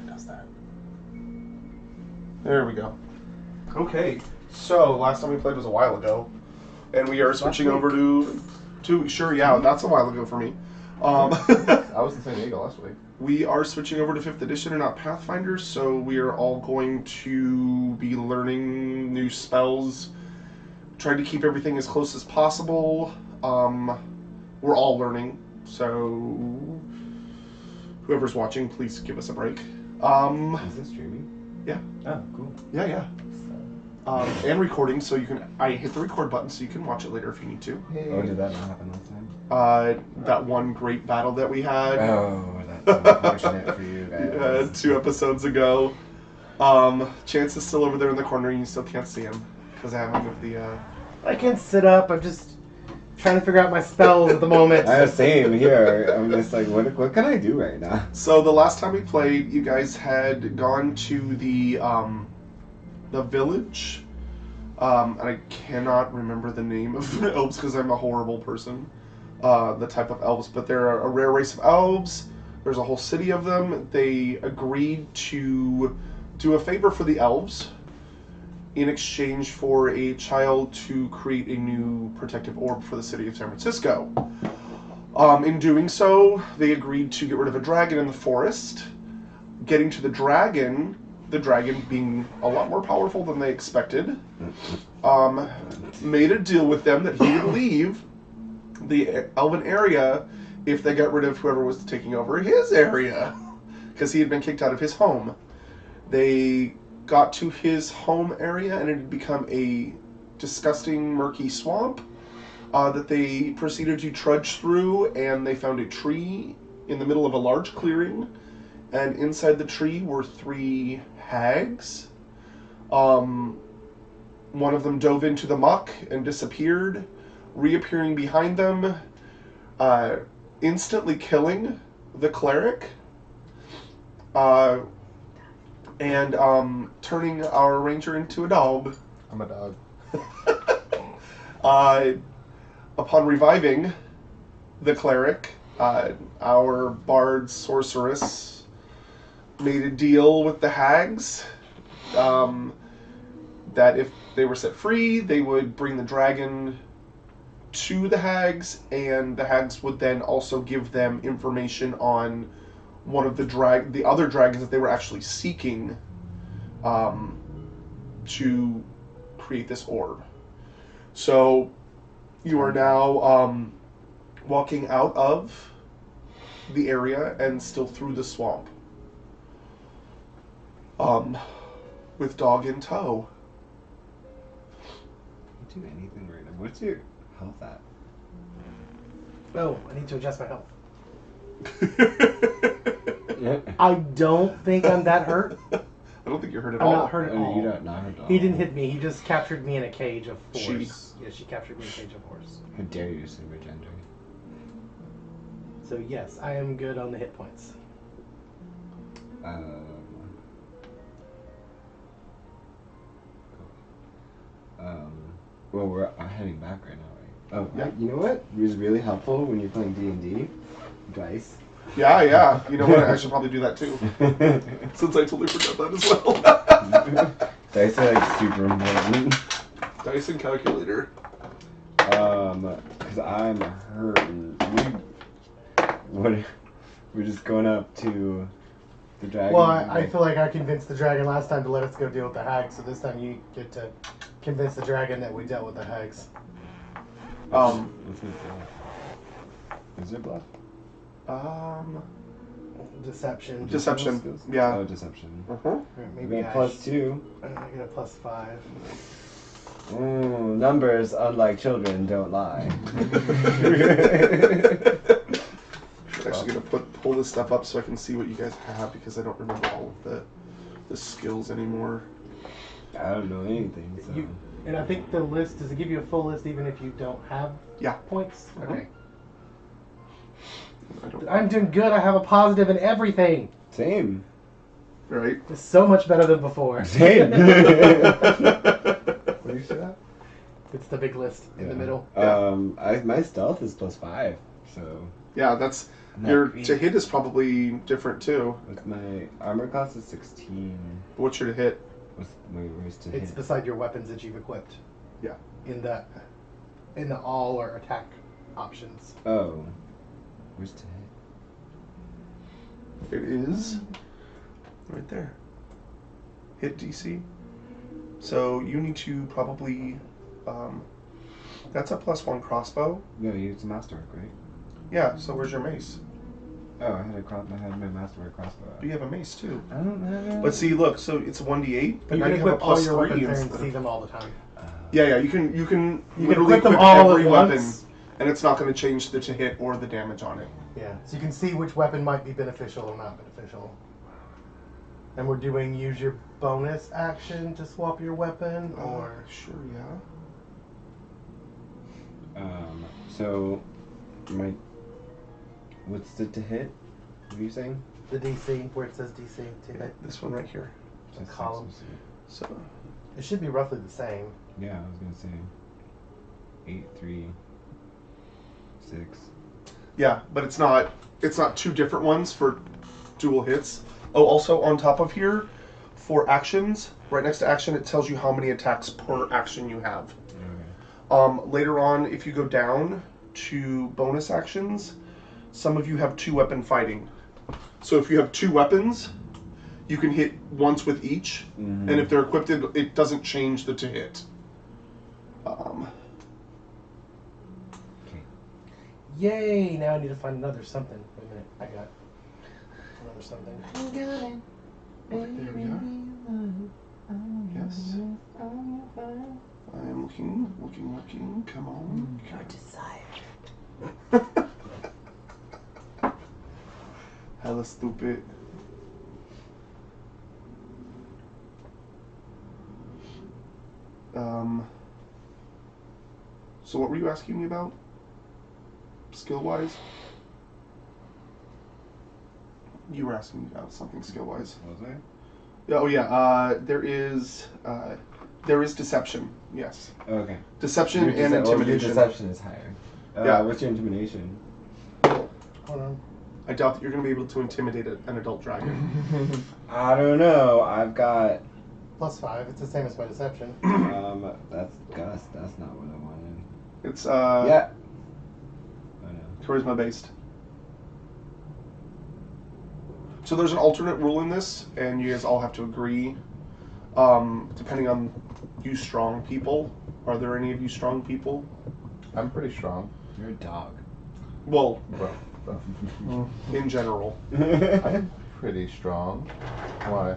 Does that. There we go. Okay, so last time we played was a while ago, and we are switching over to sure, yeah, that's a while ago for me. I was in San Diego last week. We are switching over to 5th edition and not Pathfinder, so we are all going to be learning new spells, trying to keep everything as close as possible. We're all learning, so whoever's watching, please give us a break. Is this streaming? Yeah. Oh, cool. Yeah. And recording, so you can. I hit the record button, so you can watch it later if you need to. Oh, did that not happen last time? That one great battle that we had. Oh, that's unfortunate for you guys. 2 episodes ago. Chance is still over there in the corner, and you still can't see him because I have him with the. I can't sit up. I'm just trying to figure out my spells at the moment. I was same here. I'm just like, what can I do right now? So the last time we played, you guys had gone to the village. And I cannot remember the name of the elves because I'm a horrible person. The type of elves, but they're a rare race of elves. There's a whole city of them. They agreed to do a favor for the elves in exchange for a child to create a new protective orb for the city of San Francisco. In doing so, they agreed to get rid of a dragon in the forest. Getting to the dragon being a lot more powerful than they expected, made a deal with them that he would leave the elven area if they got rid of whoever was taking over his area, because he had been kicked out of his home. They got to his home area and it had become a disgusting, murky swamp that they proceeded to trudge through, and they found a tree in the middle of a large clearing, and inside the tree were 3 hags. One of them dove into the muck and disappeared, reappearing behind them, instantly killing the cleric, and turning our ranger into a dog. I'm a dog. Upon reviving the cleric, our bard sorceress made a deal with the hags that if they were set free, they would bring the dragon to the hags, and the hags would then also give them information on one of the other dragons that they were actually seeking to create this orb. So you are now walking out of the area and still through the swamp. With dog in tow. Do anything right now. What's your health at? Oh, I need to adjust my health. Yeah. I don't think I'm that hurt. I don't think you're hurt at I'm all. not hurt at all. You're not hurt at all. He didn't hit me. He just captured me in a cage of force. She. Yeah, she captured me in a cage of force. How dare you say my gender? So yes, I am good on the hit points. Well, we're heading back right now, right? Oh, Yeah. You know what is really helpful when you're playing D&D? Dice. Yeah. You know what? I should probably do that too. Since I totally forgot that as well. Dice are like super important. Dice and calculator. Because I'm hurting. We're just going up to the dragon. Well, I feel like I convinced the dragon last time to let us go deal with the hags, so this time you get to convince the dragon that we dealt with the hags. What's his bluff? Is it bluff? Deception. Deception. Skills? Yeah. Oh, deception. Uh-huh. Maybe We got +2. I get a +5. Numbers, unlike children, don't lie. I'm actually gonna pull this stuff up so I can see what you guys have, because I don't remember all of the skills anymore. I don't know anything, so... And I think the list, does it give you a full list even if you don't have points? Uh-huh. Okay. I don't. I'm doing good. I have a positive in everything. Same. Right. It's so much better than before. Same. What do you say that? It's the big list in the middle. Yeah. My stealth is +5, so... Yeah, that's Not your great. to hit is probably different too. With my armor class is 16. What's your to hit? What's my raise to It's hit? beside your weapons that you've equipped. Yeah. In the all or attack options. Oh. Where's to hit? It is right there. Hit DC. So you need to probably. That's a +1 crossbow. No, you use a masterwork, right? Yeah. So where's your mace? Oh, I had my masterwork crossbow. But you have a mace too. I don't know. But see, look. So it's a 1d8, but You now can you have a equip all your +3 weapons there and instead see of. them all the time. Yeah. You can You can literally equip them equip all every at weapon, once. and it's not going to change the to hit or the damage on it. Yeah, so you can see which weapon might be beneficial or not beneficial. And we're doing use your bonus action to swap your weapon, or Sure. Yeah. So, what's the to hit? What are you saying? the DC, where it says DC to Yeah, hit. this one right here. That's column. So It should be roughly the same. Yeah, I was gonna say 8, 3, 6. yeah, but it's not two different ones for dual hits. Oh, also on top of here, for actions, right next to action, it tells you how many attacks per action you have. Okay. Later on, if you go down to bonus actions, some of you have 2-weapon fighting. So if you have 2 weapons, you can hit once with each, Mhm. and if they're equipped, it doesn't change the to hit. Okay. Yay! Now I need to find another something. Wait a minute, I got another something. There we are. Yes. I am looking. Come on. Your desire. Hella stupid. So what were you asking me about? Skill-wise? You were asking me about something skill-wise. Was I? Yeah, oh yeah, there is deception, yes. Okay. Deception Your and your intimidation. deception is higher. Yeah. What's your intimidation? Hold on. I doubt that you're going to be able to intimidate an adult dragon. I don't know. I've got. +5. It's the same as my deception. That's Gus. That's not what I wanted. It's Yeah. Oh no. charisma based. So there's an alternate rule in this, and you guys all have to agree. Depending on you strong people. Are there any of you strong people? I'm pretty strong. You're a dog. Well, Bro. in general. I'm pretty strong. Why?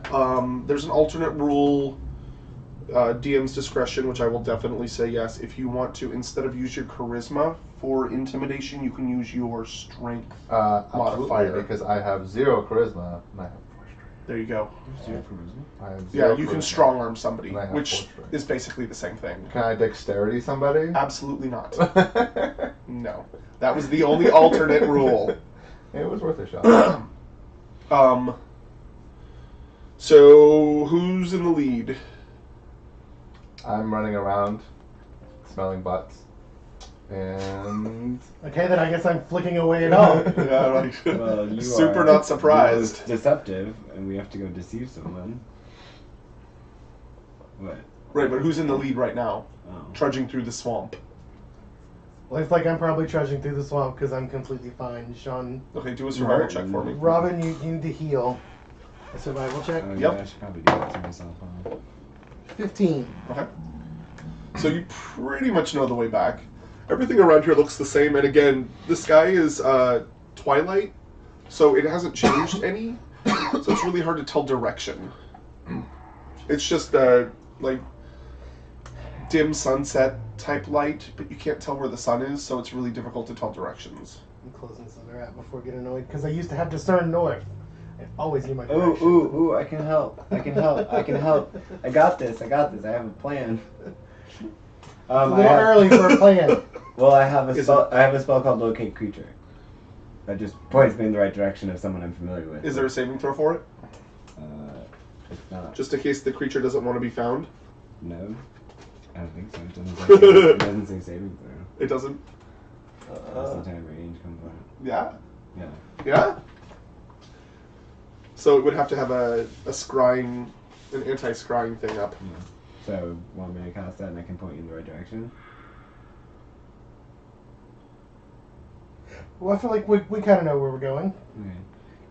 There's an alternate rule, DM's discretion, which I will definitely say yes. If you want to, instead of use your charisma for intimidation, you can use your strength. Absolutely, Modifier. because I have 0 charisma and I have 4 strength. There you go. Zero charisma. I have Yeah, 0 you can charisma. strong arm somebody, And I have which 4 strength. is basically the same thing. Can I dexterity somebody? Absolutely not. No. That was the only alternate rule. It was worth a shot. So who's in the lead? I'm running around, smelling butts, and Okay, then I guess I'm flicking away at all. Yeah, right. Well, you Super are not surprised. most deceptive, and we have to go deceive someone. What? Right, but who's in the lead right now? Oh. Trudging through the swamp. Looks like I'm probably trudging through the swamp because I'm completely fine. Sean, Okay, do a survival check for me. Robin, you need to heal. A survival check? Oh, Yep. yeah, I should probably do that to myself. Huh? 15. Okay. So you pretty much know the way back. Everything around here looks the same, and again, the sky is twilight, so it hasn't changed any, so it's really hard to tell direction. It's just like dim sunset type light, but you can't tell where the sun is, so it's really difficult to tell directions. I'm closing this other app before I get annoyed because I used to have discern north. I always knew my Ooh, direction. ooh, I can help. I can help. I can help. I got this. I have a plan. It's a little early for a plan. Well, I have a Is spell. I have a spell called Locate Creature. That just points me in the right direction of someone I'm familiar with. Is there a saving throw for it? It's not. Just in case the creature doesn't want to be found? No. I don't think so. It doesn't say saving throw. It doesn't? Sometimes range comes out. Yeah. Yeah. Yeah. So it would have to have an anti-scrying thing up. Yeah. So want me to cast that and I can point you in the right direction? Well, I feel like we kind of know where we're going. Okay.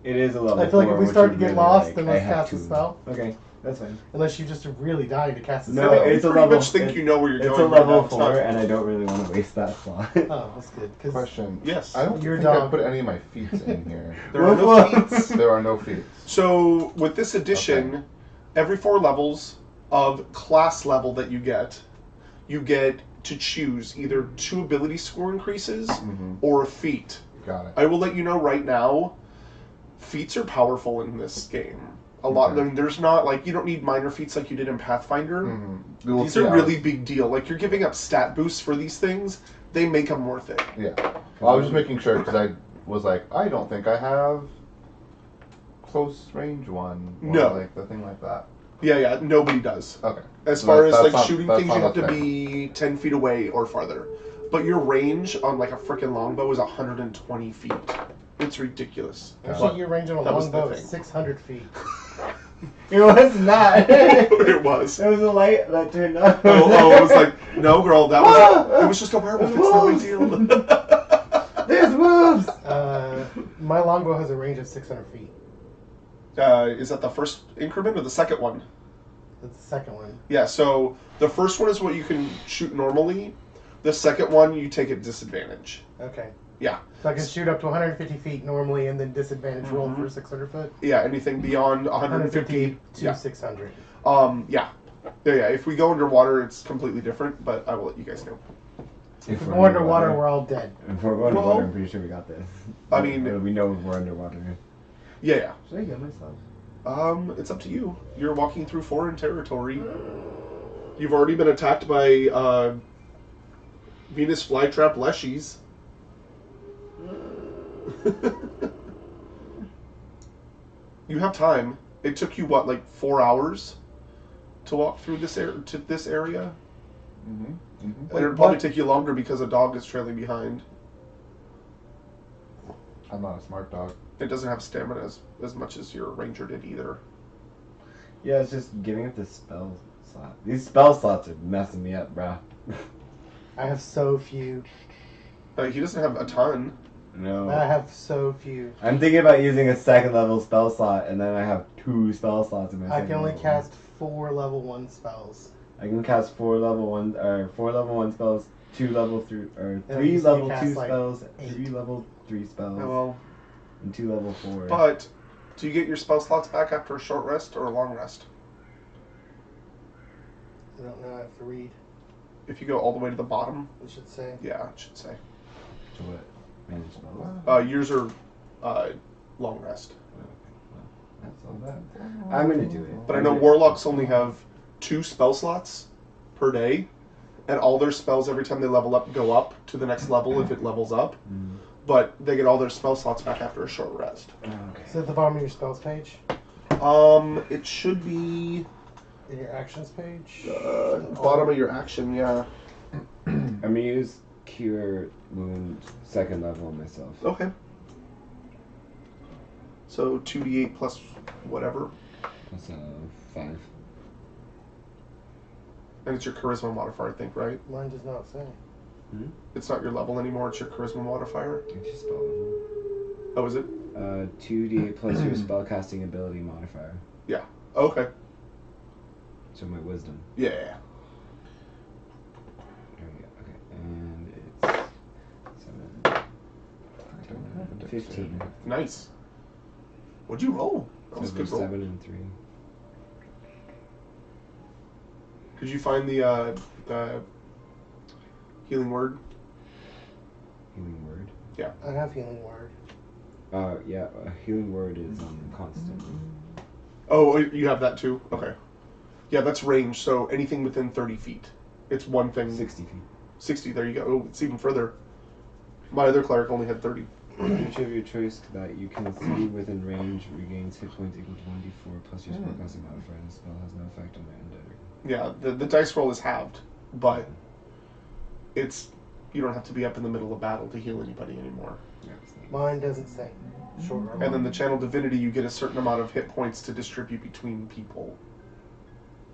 It is a level I feel like 4, if we which start would to get really, lost, like, then I let's have cast a 2. spell. Okay, that's fine. Unless you're just really dying to cast a No, spell. it's a pretty level. much think you know where you're It's going. a level right now. 4, and I don't really want to waste that slot. Oh, that's good. 'Cause Question. Yes. I don't Your think I dog. put any of my feats in here. There are no feats. There are no feats. So with this edition, every 4 levels of class level that you get to choose either 2 ability score increases or a feat. Got it. I will let you know right now, feats are powerful in this game. A lot. Okay. I mean, there's not like you don't need minor feats like you did in Pathfinder. We'll These see are how- really big deal. Like you're giving up stat boosts for these things. They make them worth it. Yeah. Well, I was just making sure because I was like, I don't think I have close range one. Or No. Like the thing like that. Yeah. Nobody does. Okay. As So far as that's like not- shooting that's things, you not have to a thing. be 10 feet away or farther. But your range on like a freaking longbow is 120 feet. It's ridiculous. Actually, your range on a That was the longbow is thing. 600 feet. It was not. It was. It was a light that turned on. Oh, it was like, no, girl, that was. It was just a werewolf. It's no big deal. There's wolves! My longbow has a range of 600 feet. Is that the first increment or the second one? That's the second one. Yeah, so the first one is what you can shoot normally. The second one, you take at disadvantage. Okay. Yeah. So I can shoot up to 150 feet normally and then disadvantage roll Mhm. for 600 foot? Yeah, anything beyond 150. to Yeah. 600. Yeah. Yeah. If we go underwater, it's completely different, but I will let you guys know. If we go underwater, we're all dead. If we're going Well, underwater, I'm pretty sure we got this. I mean- we know we're underwater. Yeah. Should I get myself? It's up to you. You're walking through foreign territory. You've already been attacked by Venus flytrap leshies. You have time. It took you what, like 4 hours to walk through this area? And it'll probably what? take you longer because a dog is trailing behind. I'm not a smart dog. It doesn't have stamina as much as your ranger did either. Yeah, it's just giving up the spell slot. These spell slots are messing me up, bro. I have so few. He doesn't have a ton. No. I have so few. I'm thinking about using a second level spell slot, and then I have 2 spell slots in my I second can only level. cast 4 level 1 spells. I can cast 4 level 1 spells, 2 level 3, or Yeah, 3 you say level cast, 2 like, spells, 8. 3 level 3 spells, Well, and 2 level 4. but do you get your spell slots back after a short rest or a long rest? I don't know. I have to read. If you go all the way to the bottom, It should say. yeah, it should say. To what? Manage spells? Yours are long rest. That's all that. I'm gonna do it. But I know warlocks only have 2 spell slots per day, and all their spells every time they level up go up to the next level if it levels up. But they get all their spell slots back after a short rest. Okay. Is it at the bottom of your spells page? It should be In your actions page? bottom of your action, yeah. I'm gonna use Cure Wound second level on myself. Okay. So 2d8 plus whatever, That's 5. and it's your charisma modifier, I think, right? Mine does not say. It's not your level anymore; it's your charisma modifier. It's your spell level. Oh, is it? 2d8 plus your spellcasting ability modifier. Okay. So my wisdom. Yeah. There we go. Okay. And it's 7, 15. Nice. What'd you roll? That was a good roll. 7 and 3. Did you find the healing word? Healing word. I have healing word. Yeah. Healing word is constant. Oh, you have that too? Okay. Yeah, that's range, so anything within 30 feet. It's one thing. 60 feet. 60, there you go. Oh, it's even further. My other cleric only had 30. Each of your choice that you can see within range regains hit points equal to 1d4 plus your spellcasting modifier, and the spell has no effect on the undead. Yeah, the dice roll is halved, but it's, You don't have to be up in the middle of battle to heal anybody anymore. Mine doesn't say. Short or And then the Channel Divinity, you get a certain amount of hit points to distribute between people.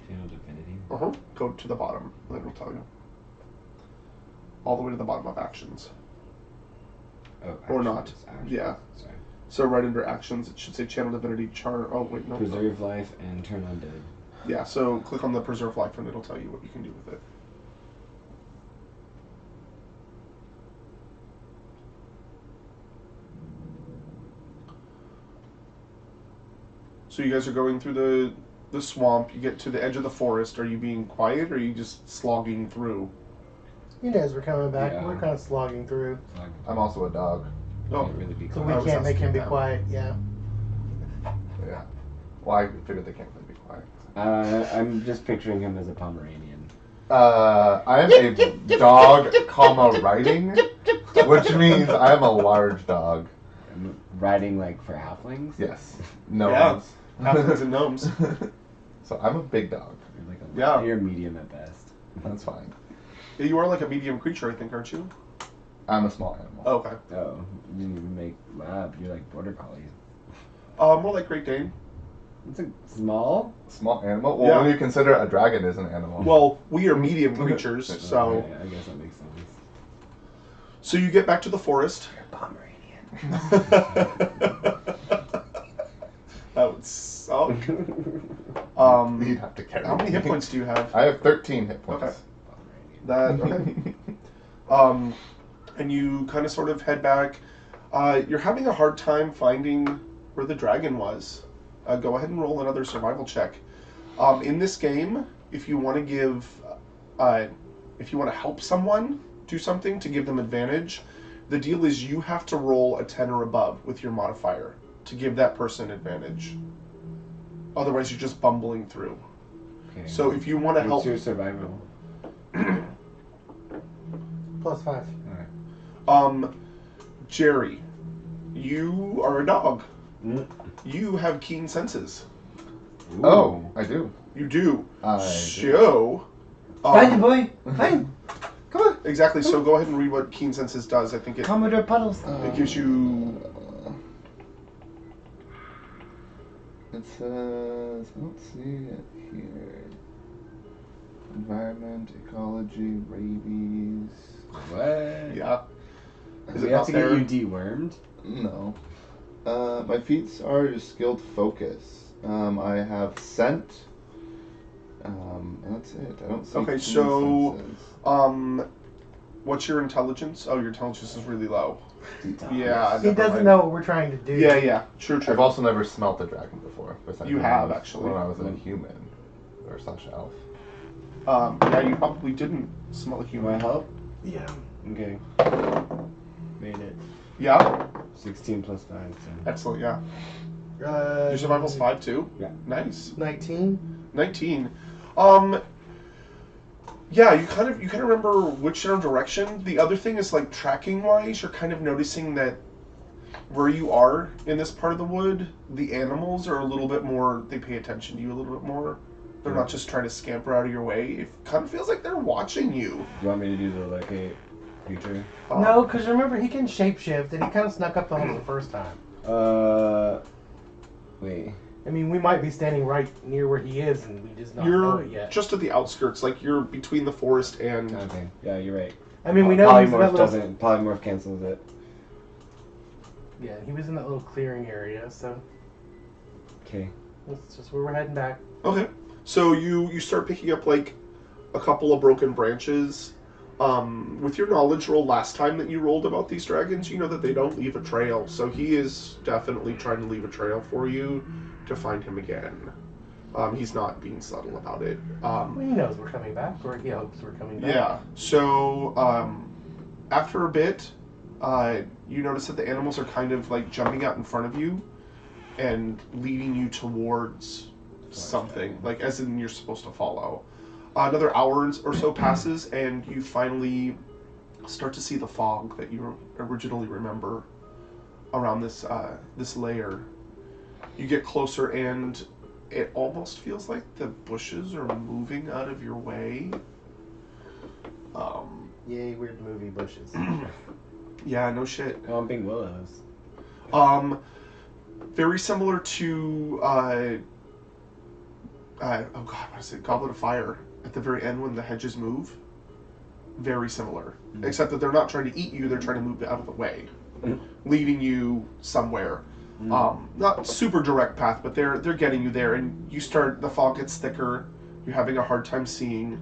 Channel Divinity. Go to the bottom. It'll tell you. All the way to the bottom of actions. Oh, Or not. Actions. Yeah. Sorry. So right under actions, it should say Channel Divinity Charm. Oh, wait, no. Preserve life and turn undead. Yeah, so click on the Preserve Life and it'll tell you what you can do with it. So you guys are going through the swamp. You get to the edge of the forest. Are you being quiet or are you just slogging through? You guys were coming back. Yeah. We're kind of slogging through. I'm also a dog. Oh, Can't really be So quiet. we I was can't make him asking be that. quiet. Yeah. Yeah. Well, I figured they can't really be quiet. I'm just picturing him as a Pomeranian. I am a dog, comma, riding, which means I am a large dog. I'm riding like for halflings. Yes. No. Yeah. Halflings and gnomes. So I'm a big dog. You're like a, Yeah. You're medium at best. That's fine. Yeah, you are like a medium creature, I think, aren't you? I'm a small animal. Oh, okay. Oh, you didn't even make lab. You're like border collies. More like Great Dane. It's a small. Small animal? Well, Yeah. when you consider a dragon is an animal. Well, we are medium creatures, so Okay, I guess that makes sense. so you get back to the forest. Pomeranian. That would suck. You'd have to carry How many hit me. points do you have? I have 13 hit points. Okay. That okay. And you kind of sort of head back. You're having a hard time finding where the dragon was. Go ahead and roll another survival check. In this game, if you want to give, if you want to help someone do something to give them advantage, the deal is you have to roll a 10 or above with your modifier to give that person advantage. Otherwise, you're just bumbling through. Okay. So if you want to help, What's your survival? +5. Jerry, you are a dog. Mm. You have keen senses. Ooh. Oh, I do. You do. I do. So, Find it, boy. Find. Come on. exactly. So go ahead and read what keen senses does. I think it Commodore Puddles. it gives you. It says, let's see it here. Environment, ecology, rabies. What? Yeah. Is Do it we have not to there? get you dewormed? No. My feats are skilled focus. I have scent. And that's it. I don't see. Okay, keen so- senses. What's your intelligence? Oh, your intelligence is really low. Yeah. He never doesn't mind. know what we're trying to do. Yeah, yeah. True, I've true. also never smelt a dragon before. besides You when have, I was- actually. When I was a human. Or slash elf. Yeah, you probably didn't smell a You human. want help? Yeah. Okay. Made it. Yeah. 16 plus 5. So. Excellent. Yeah. Uh, Your survival's 5 too. Yeah. Nice. 19. 19. Yeah, you kind of remember which general direction. The other thing is like tracking wise, you're kind of noticing that where you are in this part of the wood, the animals are a little bit more. They pay attention to you a little bit more. They're not just trying to scamper out of your way. It kind of feels like they're watching you. Do you want me to do the locate creature? No, because remember, he can shapeshift, and he kind of snuck up on us the first time. Wait. I mean, we might be standing right near where he is, and we just not know You're it yet. just at the outskirts, like you're between the forest and. Okay. Yeah, you're right. I mean, we know he's in that Polymorph little... doesn't. Polymorph cancels it. Yeah, he was in that little clearing area, so Okay. that's just where we're heading back. Okay. So you start picking up like a couple of broken branches. With your knowledge roll last time that you rolled about these dragons, you know that they don't leave a trail. So he is definitely trying to leave a trail for you to find him again. He's not being subtle about it. Well, he knows we're coming back, or he hopes we're coming back. Yeah. So after a bit, you notice that the animals are kind of like jumping out in front of you and leading you towards something, like as in you're supposed to follow. Another hour or so passes, and you finally start to see the fog that you originally remember around this this layer. You get closer, and it almost feels like the bushes are moving out of your way. Yay, weird movie bushes. Yeah, no shit. Stomping willows. Very similar to oh god, what is it? Goblet of Fire at the very end when the hedges move. Very similar, except that they're not trying to eat you; they're trying to move out of the way, leading you somewhere. Not super direct path, but they're getting you there, and you start. The fog gets thicker. You're having a hard time seeing.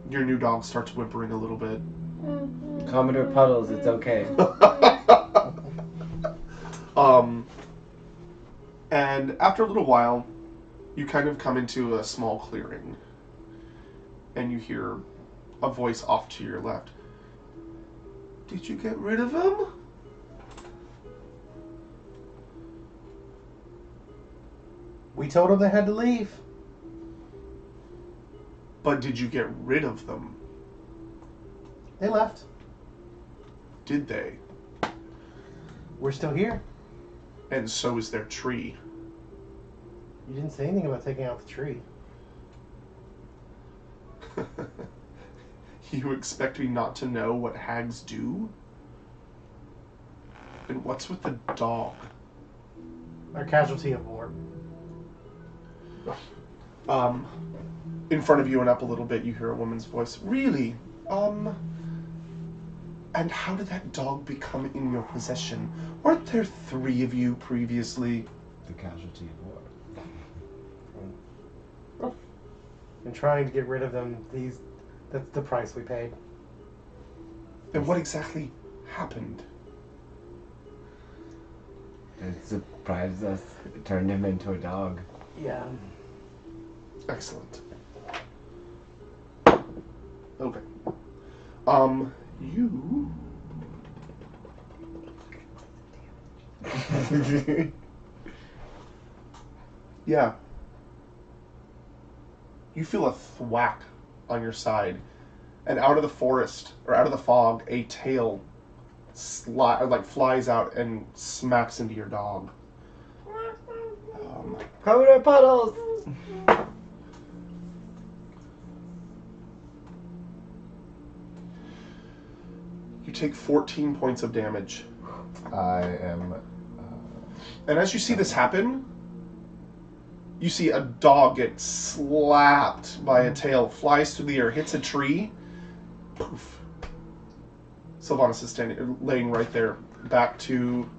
Your new dog starts whimpering a little bit. Commodore Puddles, it's okay. And after a little while, you kind of come into a small clearing, and you hear a voice off to your left. Did you get rid of him? We told them they had to leave. But did you get rid of them? They left. Did they? We're still here. And so is their tree. You didn't say anything about taking out the tree. You expect me not to know what hags do? And what's with the dog? Our casualty of war. In front of you and up a little bit, you hear a woman's voice. Really? And how did that dog become in your possession? Weren't there 3 of you previously? The casualty of war. And trying to get rid of them, that's the price we paid. And what exactly happened? It surprised us. It turned him into a dog. Yeah. Excellent. Okay. You... Yeah. You feel a thwack on your side, and out of the forest, or out of the fog, a tail flies out and smacks into your dog. Commodore Puddles! You take 14 points of damage. I am. And as you see this happen, you see a dog get slapped by a tail, flies through the air, hits a tree. Poof. Sylvanas is laying right there. Back to...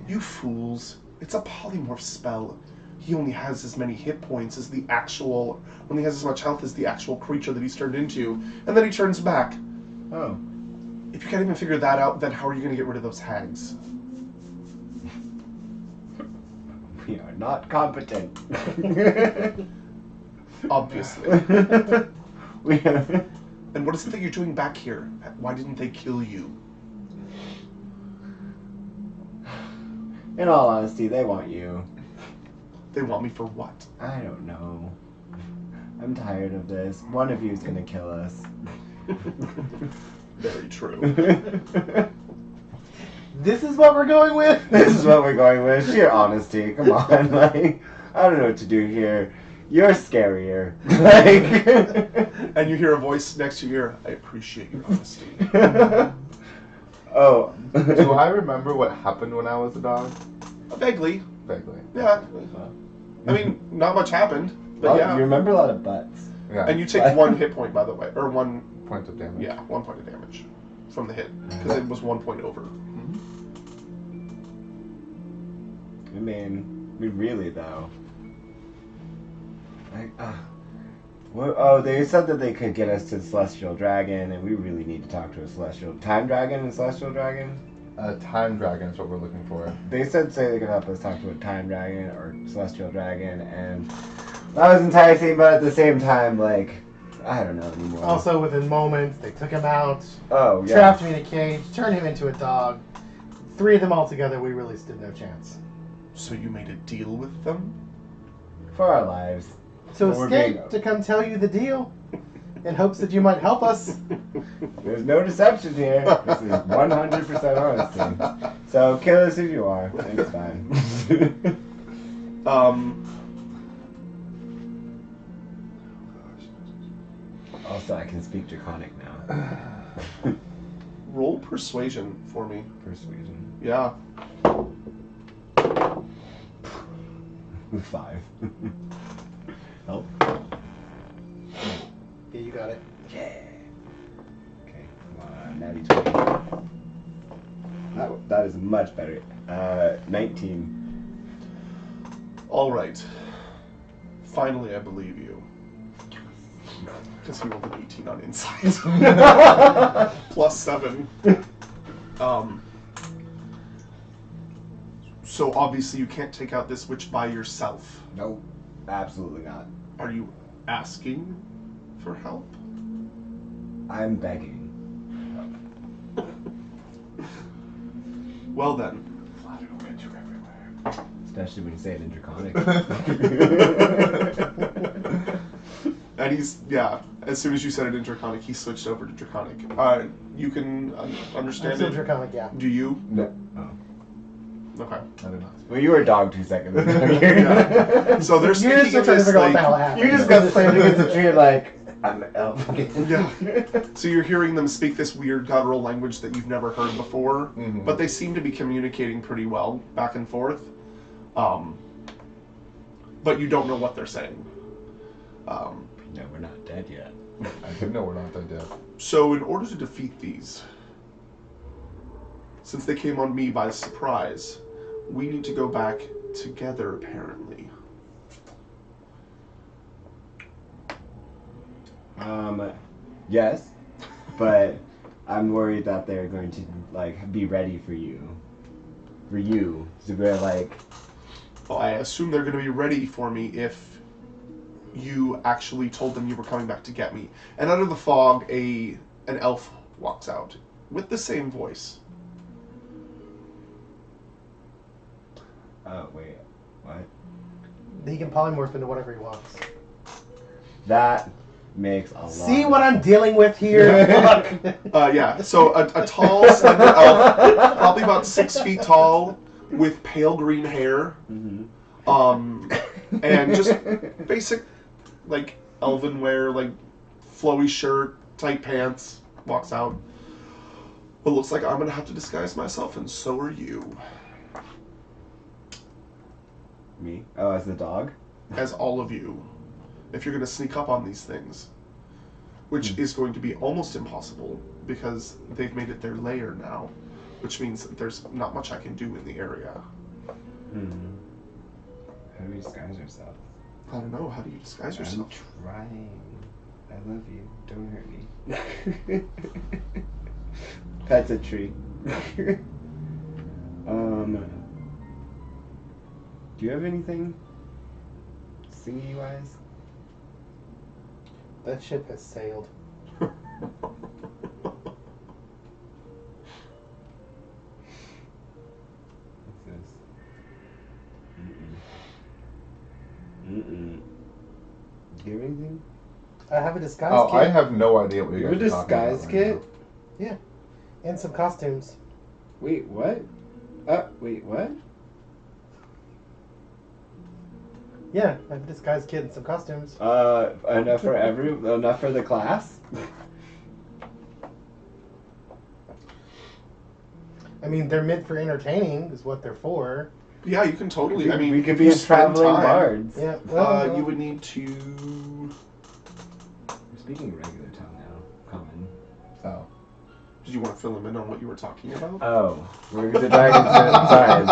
You fools. It's a polymorph spell. He only has as many hit points as the actual... Only has as much health as the actual creature that he's turned into. And then he turns back. Oh. If you can't even figure that out, then how are you going to get rid of those hags? We are not competent. Obviously. We are... And what is it that you're doing back here? Why didn't they kill you? In all honesty, they want you. They want me for what? I don't know. I'm tired of this. One of you is gonna kill us. Very true. This is what we're going with? This is what we're going with. Sheer honesty. Come on, like, I don't know what to do here. You're scarier. Like, And you hear a voice next to your ear. I appreciate your honesty. oh. Do I remember what happened when I was a dog? Vaguely. Vaguely. Yeah. I mean, not much happened, but Well, yeah. you remember a lot of butts. Yeah. And you take 1 hit point, by the way, or 1. Point of damage. Yeah, 1 point of damage from the hit because it was 1 point over. I mean, really though. Like, they said that they could get us to the Celestial Dragon, and we really need to talk to a Celestial Time Dragon and Celestial Dragon. A time dragon is what we're looking for. They say they could help us talk to a Time Dragon or Celestial Dragon, and that was enticing, but at the same time, like, I don't know anymore. Also, within moments, they took him out, oh yeah, trapped me in a cage, turned him into a dog. 3 of them all together, we really stood no chance. So you made a deal with them? for our lives. To Well, we're escape, being- to come tell you the deal, in hopes that you might help us. There's no deception here. This is 100% honesty. So kill us if you are. It's fine. Also, I can speak Draconic now. Roll persuasion for me. Persuasion. Yeah. 5. Help. Yeah, you got it. Yeah. Okay, come on, natty 20. That is much better. 19. All right. Finally, I believe you. Because he rolled an 18 on insight. Plus 7. So obviously you can't take out this witch by yourself. Nope, absolutely not. Are you asking for help? I'm begging. Well then. Flatter will get you everywhere. Especially when you say it in Draconic. And he's, yeah, as soon as you said it in Draconic, he switched over to Draconic. You can understand Still it? Draconic, yeah. Do you? No. Oh. Okay. I did not. Well, you were a dog 2 seconds ago. Yeah. So they're You're speaking still in trying to this, figure out what the like, hell happened. You just got slammed against the tree like, I'm an elf again. Yeah. So you're hearing them speak this weird guttural language that you've never heard before, Mhm. but they seem to be communicating pretty well back and forth. But you don't know what they're saying. No, we're not dead yet. I didn't know we're not that dead. So in order to defeat these, since they came on me by surprise, we need to go back together, apparently. Yes, but I'm worried that they're going to, like, be ready for you. For you. So we're like, Well, I assume they're going to be ready for me if you actually told them you were coming back to get me. And out of the fog, an elf walks out with the same voice. oh, wait, what? He can polymorph into whatever he wants. That makes a lot. See what I'm dealing with here? Fuck. Yeah, so a tall, slender elf, probably about 6 feet tall, with pale green hair, Mhm. and just basic, like, elven wear, like, flowy shirt, tight pants, walks out. Well, looks like I'm gonna have to disguise myself, and so are you, Me? Oh, as the dog? as all of you, if you're gonna sneak up on these things, which is going to be almost impossible, because they've made it their lair now, which means that there's not much I can do in the area. Hmm. How do we disguise ourselves? I don't know, how do you disguise yourself? I'm trying. I love you. Don't hurt me. That's a tree. Do you have anything singing wise? That ship has sailed. What's this? Mm-mm. Do you have anything? I have a disguise Oh, kit I have no idea what you You guys have a are talking about. disguise kit? and some costumes. Wait, what? Wait, what? Yeah, I have a disguise kit and some costumes. Enough for enough for the class? I mean, they're meant for entertaining, is what they're for. Yeah, you can totally. I mean, we could if be you as spend traveling time, bards. Yeah, well, You would need to. We're speaking regular tongue now. Common. Oh. Did you want to fill him in on what you were talking about? Oh, we're the dragon. Sorry.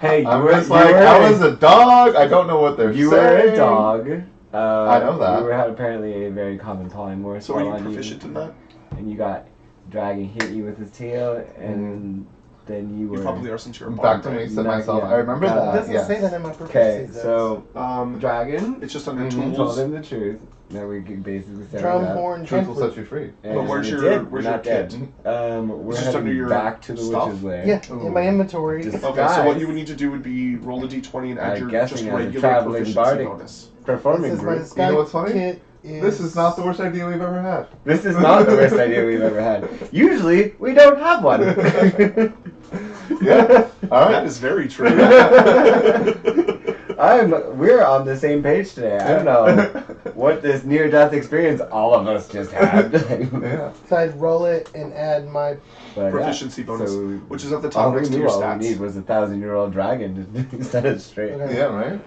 Hey, I'm just like, I was a dog. I don't know what they're You saying. were a dog. I know that. You had apparently a very common polymorph. So are you on proficient in that? And you got dragon hit you with his tail, and then you were. You probably are, since you're a Back bard, to me, right? said Not myself. yet. I remember It it that. doesn't Yes. say that in my Okay, proficiency. so dragon. It's just under Mhm. Told tools. him the truth. That we could basically set Drum, it up. horn, Truth will trumpet. set you free. And But where's we your- did. where's We're your not dead. kit? We're It's just heading under your back to the stuff? witch's lair. Yeah, in my Ooh. inventory. Just- Okay, so what Guys. you would need to do would be roll a d20 and add I'm your guessing just as a regular traveling proficiency bardic. bonus. Performing This is my group. disguise You know what's funny? kit is... This is not the worst idea we've ever had. This is not the worst idea we've ever had. Usually, we don't have one. Yeah. All That right. is very true. We're on the same page today. I don't know what this near-death experience all of us just had. Yeah. So I'd roll it and add my. But, yeah, Proficiency bonus, so which is at the all top we next to knew your all stats. we need was a 1,000-year-old dragon to set it straight. Okay. Yeah, right?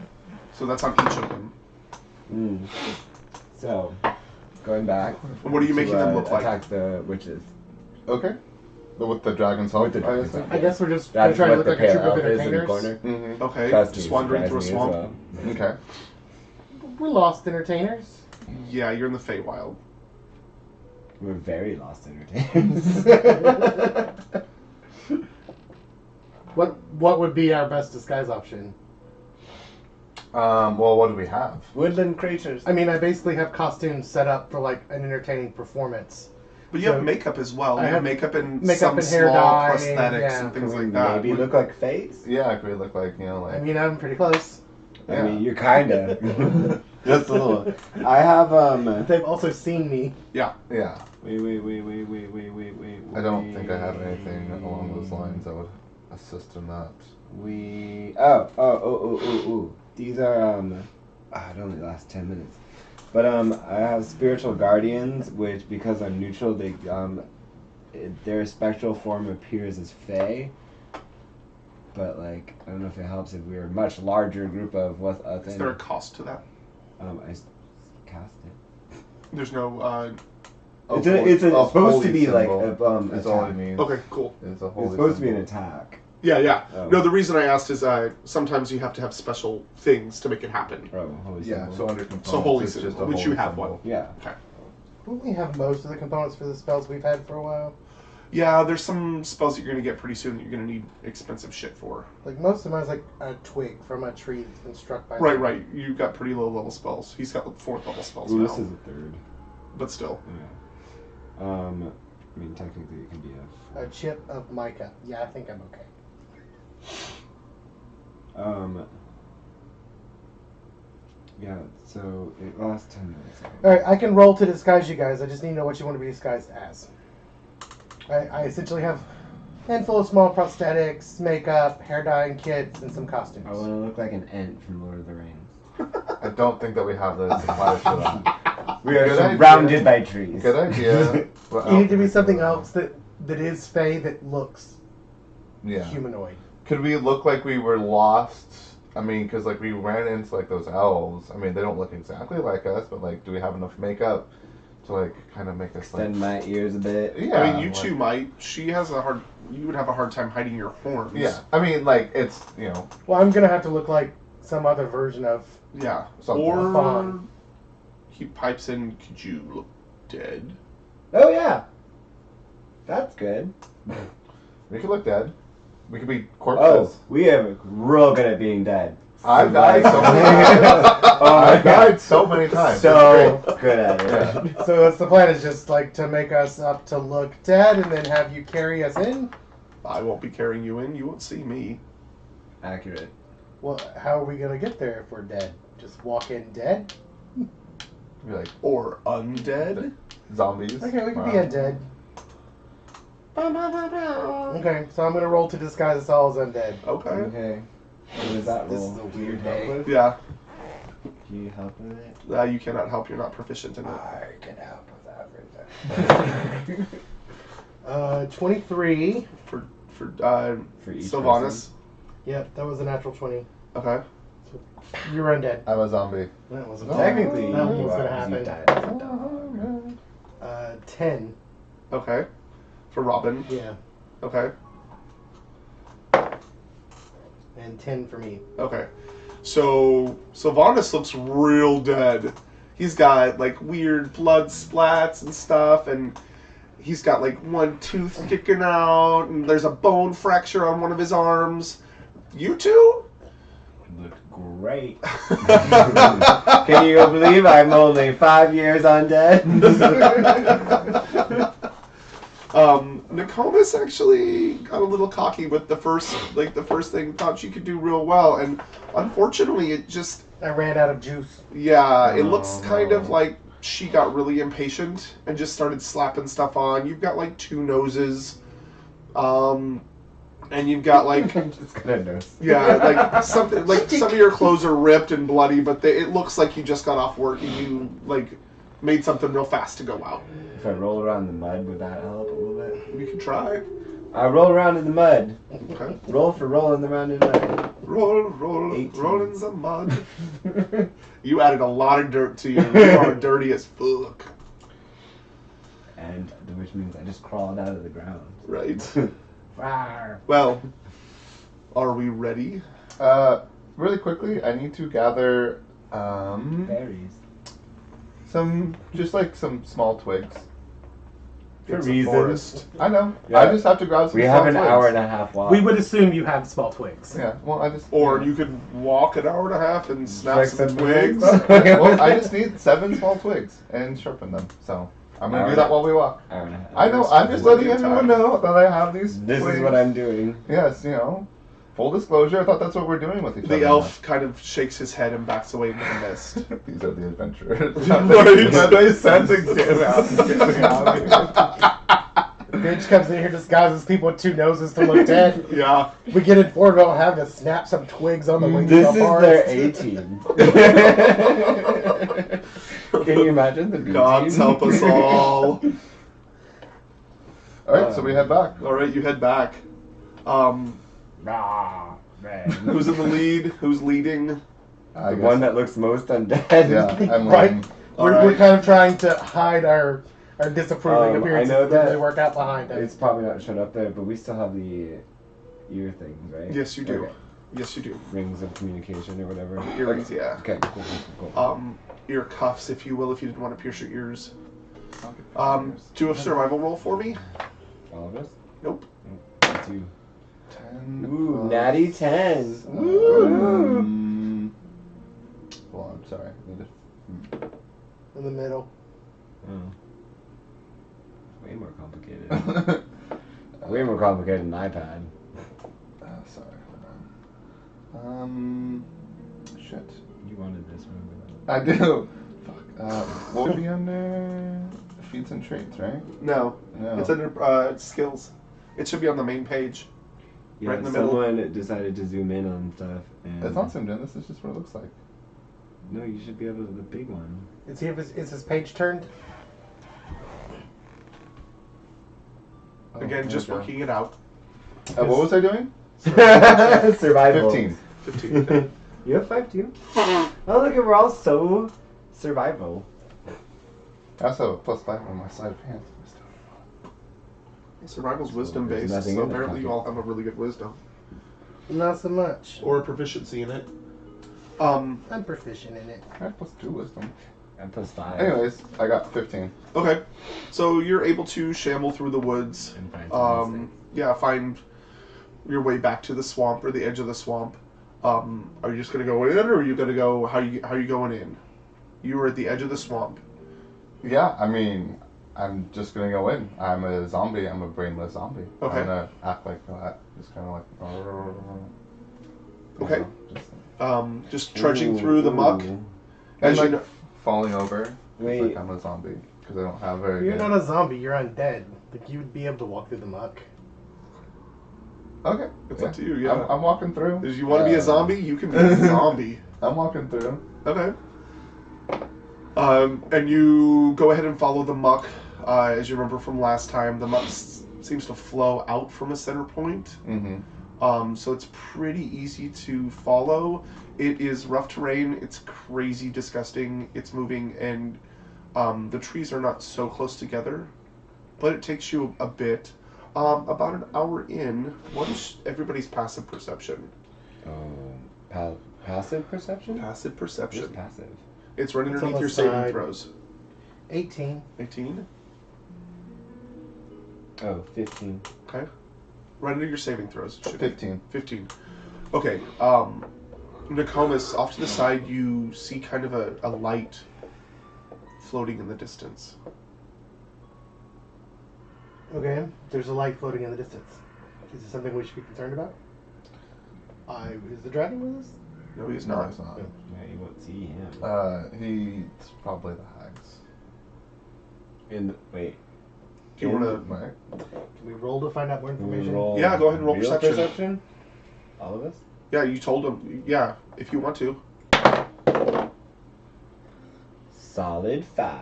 So that's on each of them. Mm. So, going back. And what are you making them look like? Attack the witches. Okay. But with the dragon's help, With the dragon's I assume? help. I guess we're just gonna That's try to what look the like a pale troop of elf is in the entertainers. corner. Mm-hmm. Okay, Trust just me, wandering through a surprise me as swamp. well. Okay. We're lost entertainers. Yeah, you're in the Feywild. We're very lost entertainers. What would be our best disguise option? Well, what do we have? Woodland creatures. I mean, I basically have costumes set up for like an entertaining performance. But you So, have makeup as well. I You have have makeup and makeup some and hair small dye, prosthetics yeah. and Can things we like that. maybe look like face? Yeah, could we look like, I mean, I'm pretty close. I Yeah. mean, you're kinda. Just a little. I have They've also seen me. Yeah. Wait. I don't think I have anything along those lines that would assist in that. Oh. These are it only lasts 10 minutes. But I have spiritual guardians, which because I'm neutral, they their spectral form appears as Fey. But like, I don't know if it helps if we're a much larger group of Is there a cost to that? I cast it. There's no. It's supposed to holy be like symbol a That's all it attack. means. Okay, cool. It's a holy It's supposed to be an symbol. attack. Yeah. Oh. No, the reason I asked is sometimes you have to have special things to make it happen. Oh, holy Yeah, symbol. so under components, So holy it's just symbol, a which holy you have symbol. one. Yeah. Don't we have most of the components for the spells we've had for a while? Yeah, there's some spells that you're gonna get pretty soon that you're gonna need expensive shit for. Like most of mine's like a twig from a tree that's been struck by. Right. lightning. You've got pretty low level spells. He's got 4th level spells Ooh, now. this is a third. But still. Yeah. I mean, technically it can be A chip of mica. Yeah, I think I'm okay. Yeah, so it lasts 10 minutes. Alright, I can roll to disguise you guys. I just need to know what you want to be disguised as. I essentially have a handful of small prosthetics, makeup, hair dyeing kits, and some costumes. I want to look like an ant from Lord of the Rings. I don't think that we have the supply of shit on. We are Good idea. surrounded by trees. Good idea. What You need to be outfit something do we else that is Fey that looks have? Yeah. humanoid. Could we look like we were lost? I mean, because like we ran into like those elves. I mean, they don't look exactly like us, but like, do we have enough makeup to like kind of make us Extend like? my ears a bit. Yeah. I mean, you like- two might. She has you would have a hard time hiding your horns. Yeah. I mean, like it's Well, I'm gonna have to look like some other version of. Yeah. Something. Or Fun. he pipes in, could you look dead? Oh, yeah. That's good. we could look dead. We could be Oh, corpses. we are real good at being dead. I've died so many times. Oh my I've died so many times. So It's good at it. Yeah. So what's the plan? Is just like to make us up to look dead, and then have you carry us in. I won't be carrying you in. You won't see me. Accurate. Well, how are we gonna get there if we're dead? Just walk in dead? great. Be like Or undead. zombies. Okay, we can be Wow. undead. Okay, so I'm gonna roll to disguise us all as undead. Okay. Okay. What does that This roll? is a weird Can you help day. with? Yeah. Can you help with it? You cannot help. You're not proficient in it. I can help with everything. 23. For For each Sylvanas. Yep, that was a natural 20. Okay. You're undead. I'm a zombie. That wasn't Technically, That you was are, gonna 'cause you happen. died as a dog. 10. Okay. For Robin. Yeah, Okay. and 10 for me. Okay. So Sylvanas looks real dead. He's got like weird blood splats and stuff, and he's got like one tooth sticking out, and there's a bone fracture on one of his arms. You two? Look great. Can you believe I'm only 5 years undead? Nokomis actually got a little cocky with the first thing, thought she could do real well, and unfortunately it just, I ran out of juice. yeah, it looks Oh, kind no. of like she got really impatient and just started slapping stuff on. You've got like 2 noses. and you've got like I'm just gonna nurse. yeah, like something like some of your clothes are ripped and bloody, but it looks like you just got off work and you like made something real fast to go out. If I roll around in the mud, would that help a little bit? You can try. I roll around in the mud. Okay. Roll for rolling around in the mud. Roll 18. in the mud. You added a lot of dirt to you. You are dirty as fuck. And which means I just crawled out of the ground. Right. Rawr. Well, are we ready? Really quickly, I need to gather Berries. some small twigs. For It's reasons. a forest. I know. Yeah. I just have to grab some. We small have an twigs. hour and a half walk. We would assume you have small twigs. Yeah. Well, I just. Or you could walk an hour and a half and snap Like some some twigs. Well, I just need 7 small twigs and sharpen them. So I'm gonna do that while we walk. Hour and a half. I know. I'm just letting everyone know that I have these. This twigs. is what I'm doing. Yes, full disclosure. I thought that's what we're doing with each other. The elf kind of shakes his head and backs away into the mist. These are the adventurers. Right. That they sent to get out. Bitch comes in here disguised as people with 2 noses to look dead. Yeah. We get informed about having to snap some twigs on the way to This the is forest. their A team. Can you imagine the B Gods team? help us all. Alright, so we head back. All right, you head back. Rah, man. Who's in the lead? Who's leading? I The guess. one that looks most undead. Yeah, I'm Right. leading. We're Alright. kind of trying to hide our disapproving I appearances. know that they work out behind us. It's probably not shown up there, but we still have the ear things, right? Yes, you do. Okay. Yes, you do. Rings of communication or whatever. Earrings, yeah. Okay, cool. Ear cuffs, if you will, if you didn't want to pierce your ears. I'll get these. Do a survival roll for me. All of us? Nope. 2. 10 Ooh, plus- natty 10. Hold on, sorry. I need In the middle. Oh. Way more complicated. to- Way more complicated than an iPad. Sorry, hold on. Shit. You wanted this, remember I do. Fuck. What would be under feats and traits, right? No. No. It's under skills. It should be on the main page. Yeah, Right in the middle. someone decided to zoom in on stuff. And It's not zoomed in. This is just what it looks like. No, you should be able to the big one. Is his page turned? Oh, Again, just there we working it out. go. What was I doing? Survival. 15. 15. You have 5 too. Oh, look, we're all so survival. I also have a +5 on my side of hands. Survival's wisdom there's based, nothing so in that apparently you pocket. all have a really good wisdom. Not so much. Or a proficiency in it. I'm proficient in it. I have +2 wisdom. And +5. Anyways, I got 15. Okay. So you're able to shamble through the woods. And find some things. Yeah, find your way back to the swamp or the edge of the swamp. Are you just gonna go in, or are you gonna go? How you going in? You were at the edge of the swamp. Yeah, I mean, I'm just gonna go in. I'm a zombie. I'm a brainless zombie. Okay. I'm gonna act like that. Just kind of like. Okay. Just trudging Ooh, through the muck. ooh. As And you like know, falling over. It's Wait. like I'm a zombie because I don't have very You're good. not a zombie. You're undead. Like you would be able to walk through the muck. Okay, it's up to you. Yeah. I'm walking through. If you want to be a zombie, you can be a zombie. I'm walking through. Okay. And you go ahead and follow the muck. As you remember from last time, the muck seems to flow out from a center point. Mm-hmm. So it's pretty easy to follow. It is rough terrain. It's crazy, disgusting. It's moving, and the trees are not so close together. But it takes you a bit. About an hour in, what is everybody's passive perception? Passive perception? Passive What's perception. passive? It's right It's underneath on your the saving side. throws. 18. 18. Oh, 15. Okay. Right under your saving throws. It should be. 15. 15. Okay. Nokomis, off to the side, you see kind of a light floating in the distance. Okay. There's a light floating in the distance. Is this something we should be concerned about? Is the dragon with us? No, he's No, not. it's not. Yeah, you won't see him. He's probably the hags. Wait. you want to... Right. Can we roll to find out more We information? roll Yeah, go ahead and roll real perception. All of us? Yeah, you told him. Yeah, if you want to. Solid 5.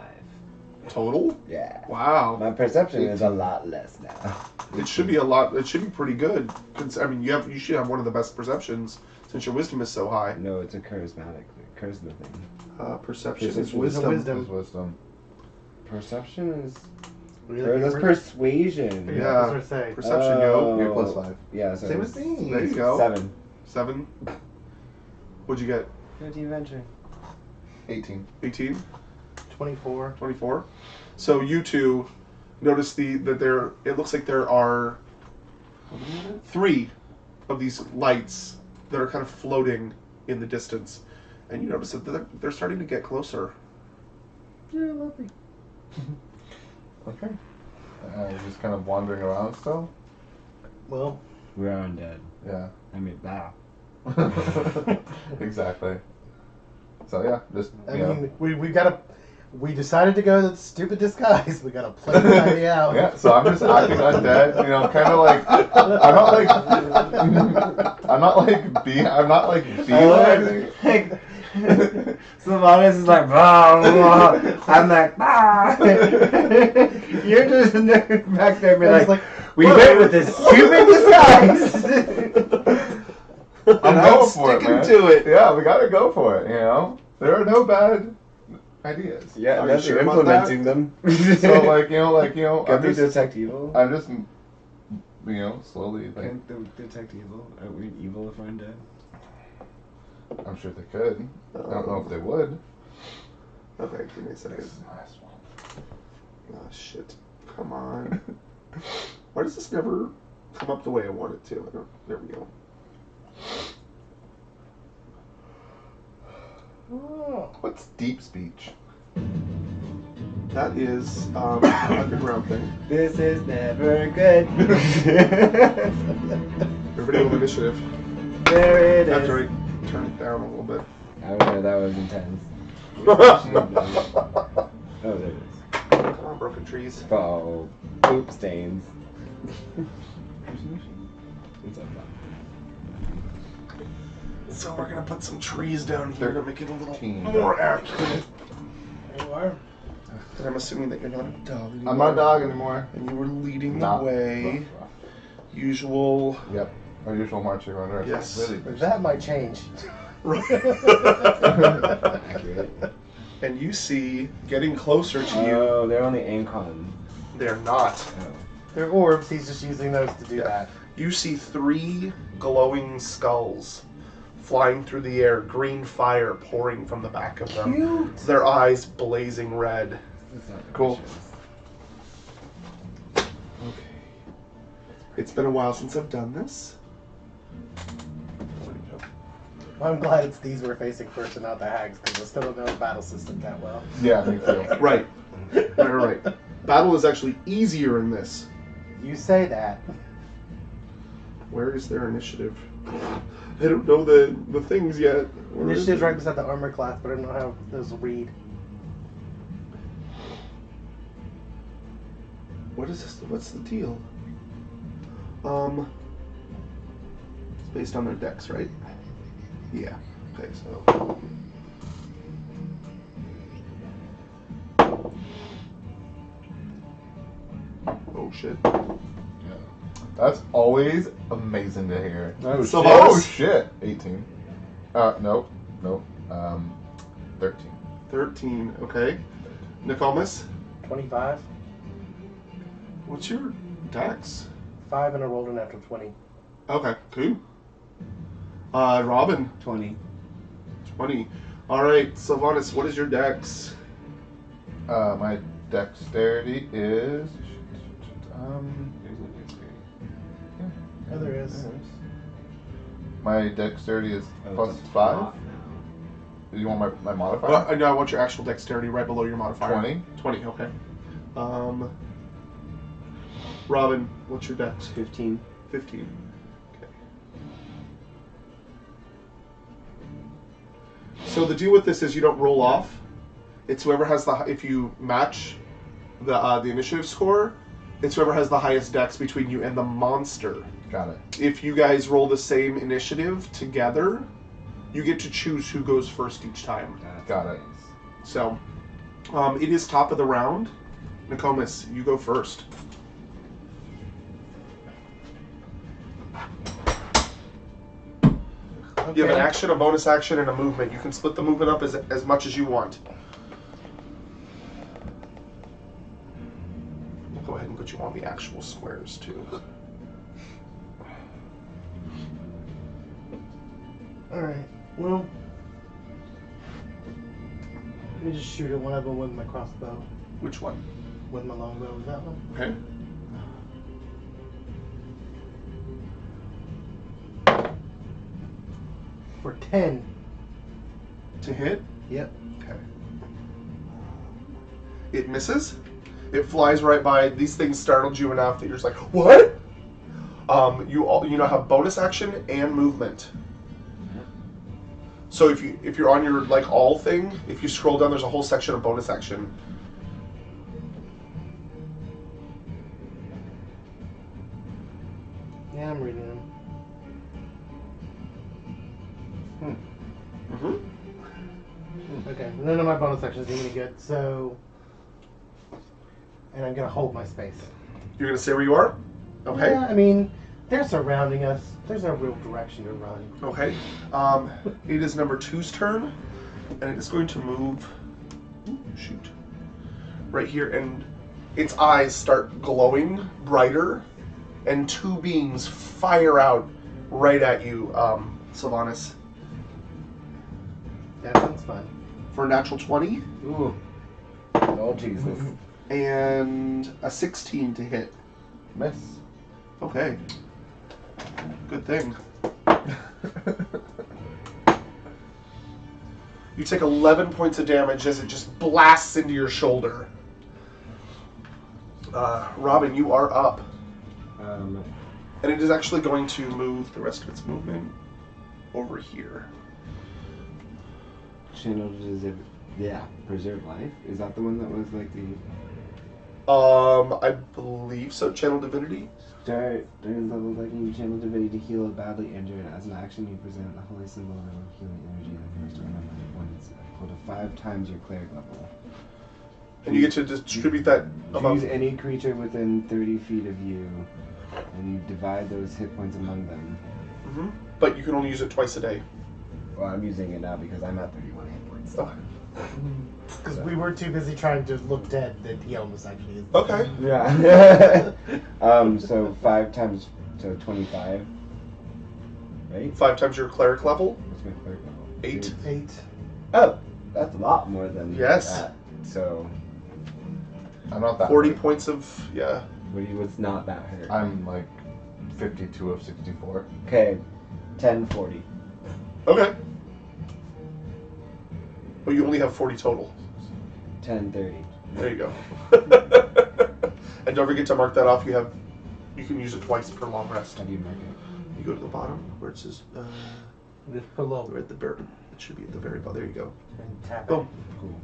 Total? Yeah. Wow. My perception is a lot less now. It should be a lot. It should be pretty good. I mean, you should have one of the best perceptions since your wisdom is so high. No, it's a charisma thing. Perception is Perception. wisdom. His wisdom. Perception is... Really? Or that's persuasion. Yeah. Yeah, that's what I say. Perception, yo. You're plus 5. Yeah, so Same as me. There you go. 7. 7. What'd you get? 15 venture. 18. 18? 24. 24? So you two notice it looks like there are 3 of these lights that are kind of floating in the distance. And you notice that they're starting to get closer. Yeah, lovely. Okay. Just kind of wandering around still? Well, We're undead. Yeah. I mean, wow. Exactly. So yeah, just I mean, we decided to go with stupid disguise. We gotta play the idea out. yeah. So I'm just acting undead, kind of like I'm not like being Sylvanas is like, blah, blah. I'm like, bah. You're just back there being like, we went with this stupid disguise. I'm going for it, sticking man. to it. Yeah, we gotta go for it. There are no bad ideas. Yeah, Are you unless sure you're about that? implementing them. So Can I'm we just, detect evil? I'm just, slowly like Can't they detect evil? Are we evil if we're undead? I'm sure they could. I don't know if they would. Okay, give me a second. Nice one. Oh, shit. Come on. Why does this never come up the way I want it to? There we go. Oh. What's deep speech? That is an underground thing. This is never good. Everybody roll initiative. There it is. After I turn it down a little bit. I don't know, that was intense. Oh, there it is. Come on, broken trees. Oh, poop stains. It's up. So we're gonna put some trees down here to make it a little 13. more accurate. There you are. And I'm assuming that you're not a dog anymore. I'm not a dog anymore. And you were leading Not the way. Usual. Yep. Our usual marching order. Yes. Really. That might change. Accurate. And you see, getting closer to you, Oh, they're only Ancon. they're not. Oh. They're orbs. He's just using those to do that. You see 3 glowing skulls flying through the air, green fire pouring from the back of them. Cute. Their eyes blazing red. That's not Cool. delicious. Okay. It's been a while since I've done this. I'm glad it's these we're facing first and not the hags, because I still don't know the battle system that well. Yeah, me too. Right. Right. Battle is actually easier in this. You say that. Where is their initiative? I don't know the things yet. Where is Initiative's it? right beside the armor class, but I don't know how those read. What is this? What's the deal? It's based on their decks, right? Yeah. Okay, so. Oh shit. That's always amazing to hear. Oh, So shit. Boss? Oh shit! 18. Nope. 13. 13, okay. Nicomas, 25, what's your dex? 5, and I rolled a natural 20. Okay, cool. Robin, 20. 20. Alright, Sylvanas, what is your dex? My dexterity is. Oh, there is. My dexterity is Oh, plus it's 5. Do you want my modifier? Well, no, I want your actual dexterity right below your modifier. 20. 20, okay. Robin, what's your dex? 15. 15. Okay. So the deal with this is you don't roll off. It's whoever has if you match the initiative score, It's whoever has the highest dex between you and the monster. Got it. If you guys roll the same initiative together, you get to choose who goes first each time. That's Got it. nice. So, it is top of the round. Nokomis, you go first. You have an action, a bonus action, and a movement. You can split the movement up as much as you want. We'll go ahead and put you on the actual squares, too. Alright, well. Let me just shoot at one of them with my crossbow. Which one? With my longbow, is that one? Okay. For 10. To hit? Yep. Okay. It misses. It flies right by. These things startled you enough that you're just like, what? You now have bonus action and movement. So if you're on your like all thing, if you scroll down, there's a whole section of bonus action. Yeah, I'm reading them. Okay, none of my bonus actions do any good, so... And I'm gonna hold my space. You're gonna stay where you are? Okay. Yeah, I mean, they're surrounding us. There's no real direction to run. Okay. It is number 2's turn, and it is going to move. Ooh, shoot. Right here, and its eyes start glowing brighter, and two beams fire out right at you, Sylvanas. That sounds fun. For a natural 20 Ooh. Oh, Jesus. and a 16 to hit. Miss. Okay. Good thing. You take 11 points of damage as it just blasts into your shoulder. Robin, you are up. And it is actually going to move the rest of its movement over here. Channel Preserve Life? Is that the one that was like the... I believe so. Channel Divinity. Start during level lightning, you channel divinity to heal a badly injured. As an action, you present the holy symbol of healing energy that goes to remember when it's equal to 5 times your cleric level. And you get to distribute that among... Choose any creature within 30 feet of you, and you divide those hit points among them. Mm-hmm. But you can only use it twice a day. Well, I'm using it now because I'm at 31 hit points. Okay. Because we were too busy trying to look dead that he almost actually is. Okay. Yeah. So 5 times, so 25. Right? 5 times your cleric level. What's my cleric level? 8. 8. Oh, that's a lot more than Yes. that. So, I'm not that 40 hurt. points of, yeah. what's not that hurt? I'm like 52 of 64. Okay, 1040. Okay. But you only have 40 total. 1030. There you go. And don't forget to mark that off. You can use it twice per long rest. How do you mark it? You go to the bottom where it says, Just put a little right at the very, it should be at the very bottom. There you go. and tap it. Boom. Cool.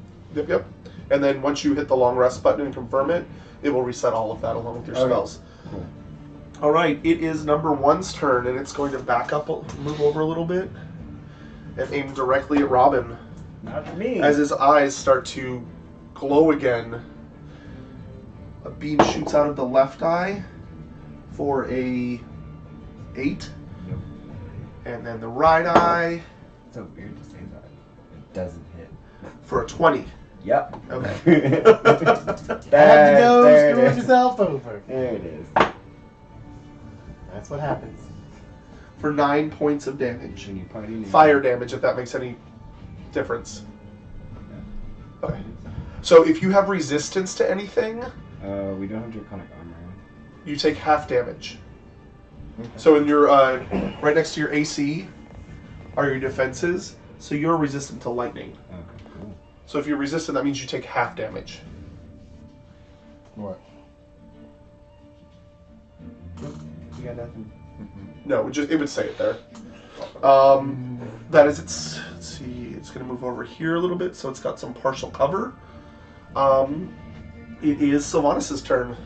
Yep. And then once you hit the long rest button and confirm it, it will reset all of that along with your Okay. spells. Cool. All right, it is number 1's turn, and it's going to back up, move over a little bit, and aim directly at Robin. Not me. As his eyes start to glow again, a beam shoots out of the left eye for a 8. Yep. And then the right eye It's so weird to say that. It doesn't hit. for a 20. Yep. Okay. Had to go there screw it is. yourself over. There it is. That's what happens. For 9 points of damage. When you party name. Fire damage, if that makes any difference. Okay. So if you have resistance to anything, We don't have draconic armor. you take half damage. Okay. So in your right next to your AC are your defenses. So you're resistant to lightning. Okay, cool. So if you're resistant, that means you take half damage. What? You got nothing. No, it would say it there. That is its. Let's see. It's going to move over here a little bit, so it's got some partial cover. It is Sylvanas' turn.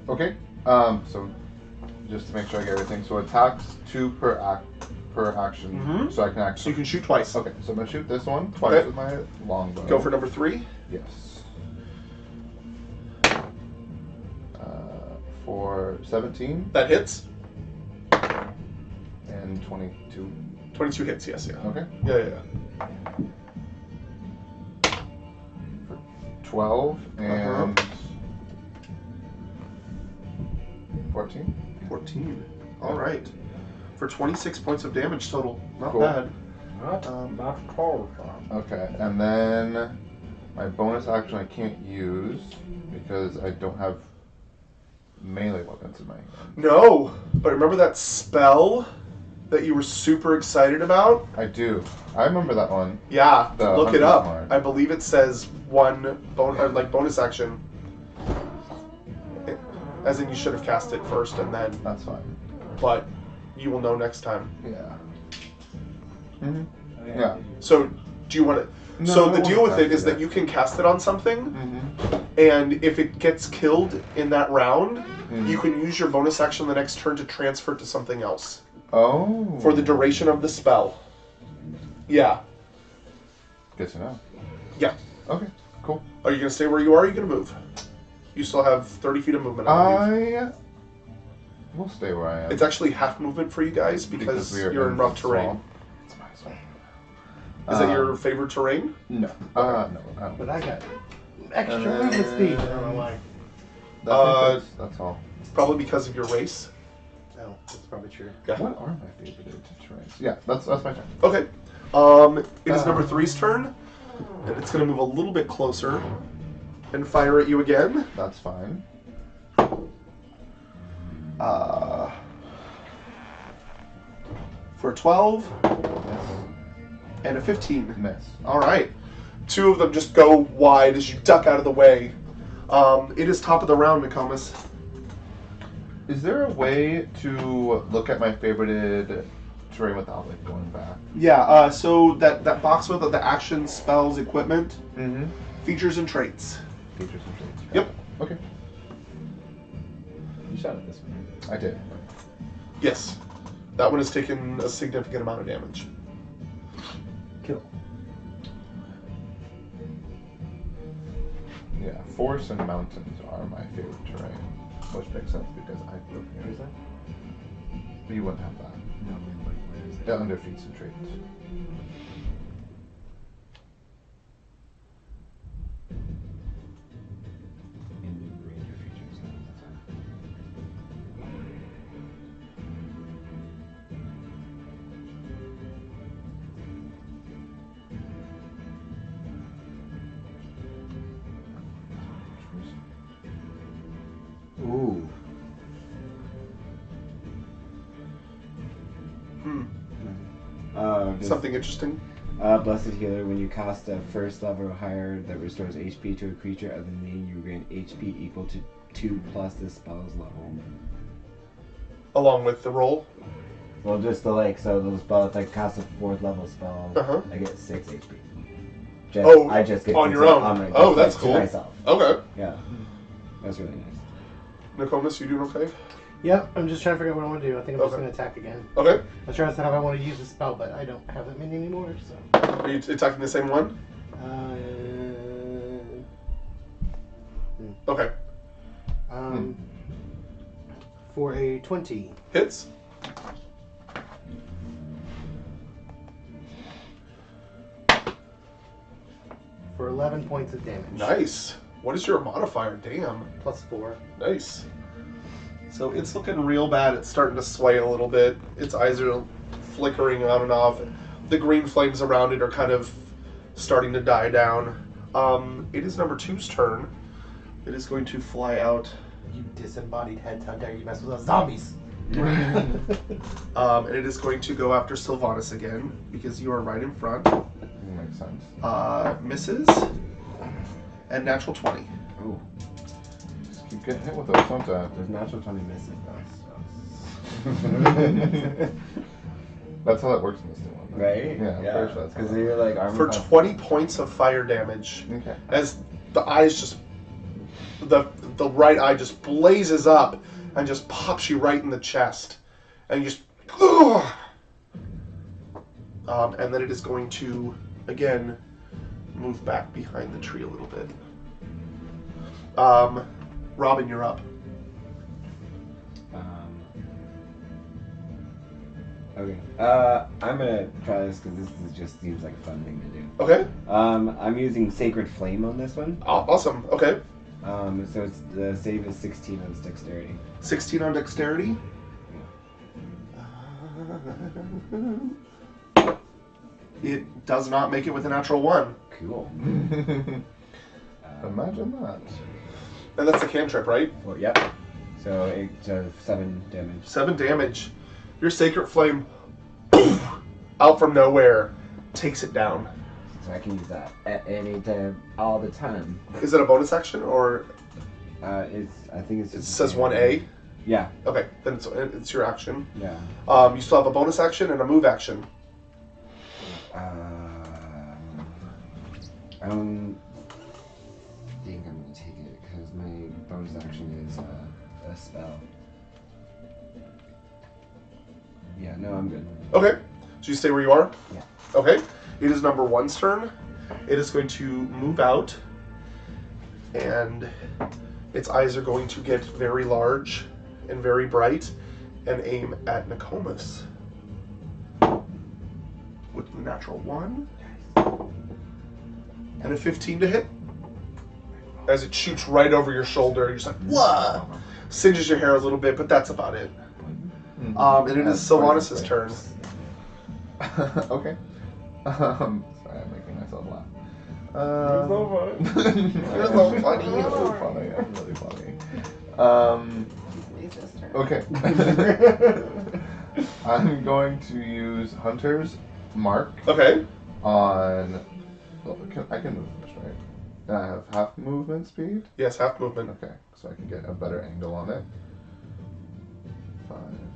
Okay. So just to make sure I get everything, so attacks 2 per action, Mhm. so I can actually. So you can shoot twice. Okay, so I'm gonna shoot this one twice Okay. with my longbow. Go for number 3. Yes. For 17 That hits. and 22. 22 hits. Yes. Yeah. Okay. Yeah. 12 and 14. 14. All right. For 26 points of damage total. Not Cool. bad. Not cold. Okay, and then my bonus action I can't use because I don't have melee weapons in my hand. No, but remember that spell that you were super excited about? I do. I remember that one. Yeah, The look it Hunter's up. Mark. I believe it says one bonus action. As in, you should have cast it first and then, That's fine. but you will know next time. Yeah. Mm-hmm. Okay. Yeah. So, do you want to? No, So I the won't deal with cast it is it that yet. you can cast it on something, Mm-hmm. and if it gets killed in that round, Mhm. you can use your bonus action the next turn to transfer it to something else Oh. for the duration of the spell. Yeah. Good to know. Yeah. Okay. Cool. Are you gonna stay where you are? Or are you gonna move? You still have 30 feet of movement. I believe. Will stay where I am. It's actually half movement for you guys because we are you're in rough terrain. It's my swamp. Is that your favorite terrain? No. No. I don't. But I got extra And then- movement speed. I don't know why. I think that's all. Probably because of your race. No, that's probably true. Yeah. What are my favorite terrains? Yeah, that's my turn. Okay. It is number 3's turn, and it's gonna move a little bit closer and fire at you again. That's fine. For 12 Miss. and a 15. Miss. All right. 2 of them just go wide as you duck out of the way. It is top of the round, Nokomis. Is there a way to look at my favorited terrain without like going back? Yeah. So that box with the actions, spells, equipment, Mm-hmm. features, and traits. Features and traits. Yep. Okay. You shot at this one. I did. Yes. That one has taken a significant amount of damage. Kill. Yeah. Forests and mountains are my favorite terrain, which makes sense because I grew up Where here. is that? But you wouldn't have that. No, I mean, like, where is it? Yeah, under feats and traits. In the ranger features. That's fine. Ooh. Just, Something interesting. Blessed Healer, when you cast a first level or higher that restores HP to a creature other than me, you gain HP equal to 2 plus this spell's level. Along with the roll. Well, just the so those spells, like cast a 4th level spell, Uh-huh. I get 6 HP. I just get on to- your own. on my- Oh, just, that's to cool. myself. Okay. Yeah, that's really nice. Nokomis, you doing okay? Yep, I'm just trying to figure out what I want to do. I think I'm just Okay. going to attack again. Okay. I was trying to decide how I want to use the spell, but I don't have that many anymore, so. Are you attacking the same one? Okay. For a 20. Hits. For 11 points of damage. Nice. What is your modifier? Damn. Plus 4. Nice. So it's looking real bad. It's starting to sway a little bit. Its eyes are flickering on and off. The green flames around it are kind of starting to die down. It is number 2's turn. It is going to fly out. You disembodied heads, how dare you mess with us zombies! And it is going to go after Sylvanas again, because you are right in front. Makes sense. Misses. And natural 20. Oh, Just keep getting hit with those, don't I? there's natural 20 misses That's how that works in this new one. though. Right? Yeah, I'm pretty sure that's Because how you're like armor For class- 20 points of fire damage. Okay. As the eyes just the right eye just blazes up and just pops you right in the chest, and you just. And then it is going to again move back behind the tree a little bit. Robin, you're up. Okay. I'm gonna try this because just seems like a fun thing to do. Okay. I'm using Sacred Flame on this one. Awesome. Okay. So it's the save is 16 on its dexterity. 16 on dexterity. It does not make it with a natural 1. Cool. Imagine that. And that's a cantrip, right? Well, yep. So 7 damage. 7 damage. Your Sacred Flame, out from nowhere, takes it down. So I can use that at any time, all the time. Is it a bonus action, or I think it's. it says 1A? Yeah. Okay, then it's your action. Yeah. You still have a bonus action and a move action. I don't think I'm gonna take it because my bonus action is a spell. Yeah, no, I'm good. Okay, so you stay where you are? Yeah. Okay, it is number 1's turn. It is going to move out, and its eyes are going to get very large and very bright and aim at Nokomis. With the natural 1. And a 15 to hit. As it shoots right over your shoulder, you're just like, whoa! Singes your hair a little bit, but that's about it. And it is Sylvanas' turn. Okay. Sorry, I'm making myself laugh. You're so funny. You're so funny. I'm really funny. Okay. I'm going to use Hunter's Mark Okay. on. Well, I can move this, right? And I have half movement speed. Yes, half movement. Okay, so I can get a better angle on it. 5, 10,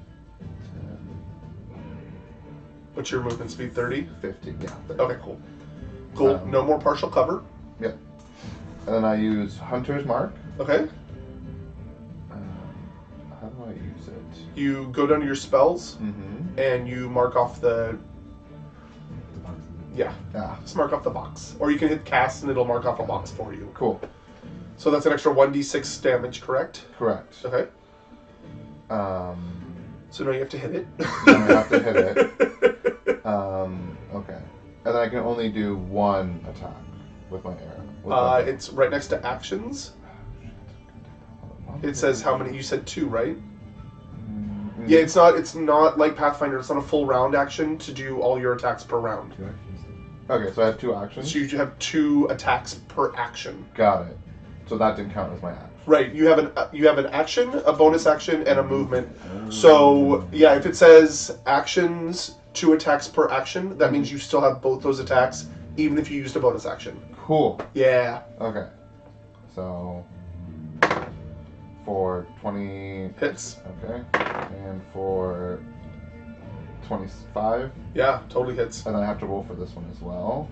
What's your movement speed? 30? 50. Yeah, 30. Okay, cool. Cool. No more partial cover. Yep. And then I use Hunter's Mark. Okay. How do I use it? You go down to your spells Mm-hmm. and you mark off the. Yeah, Ah, just mark off the box. Or you can hit cast and it'll mark off a box for you. cool. So that's an extra 1d6 damage, correct? Correct. Okay. Um, So now you have to hit it. Now I have to hit it. Okay. And then I can only do 1 attack with my arrow. With my- It's right next to actions. It says how many. You said 2, right? Mm, Yeah, it's not like Pathfinder. It's not a full round action to do all your attacks per round. 2 actions. Okay, so I have 2 actions. So you have 2 attacks per action. Got it. So that didn't count as my action. Right. You have an action, a bonus action, and a movement. So yeah, if it says actions, 2 attacks per action, that means you still have both those attacks, even if you used a bonus action. Cool. Yeah. Okay. So for 20 Hits. Okay. And for 25, Yeah, totally hits. and then I have to roll for this one as well.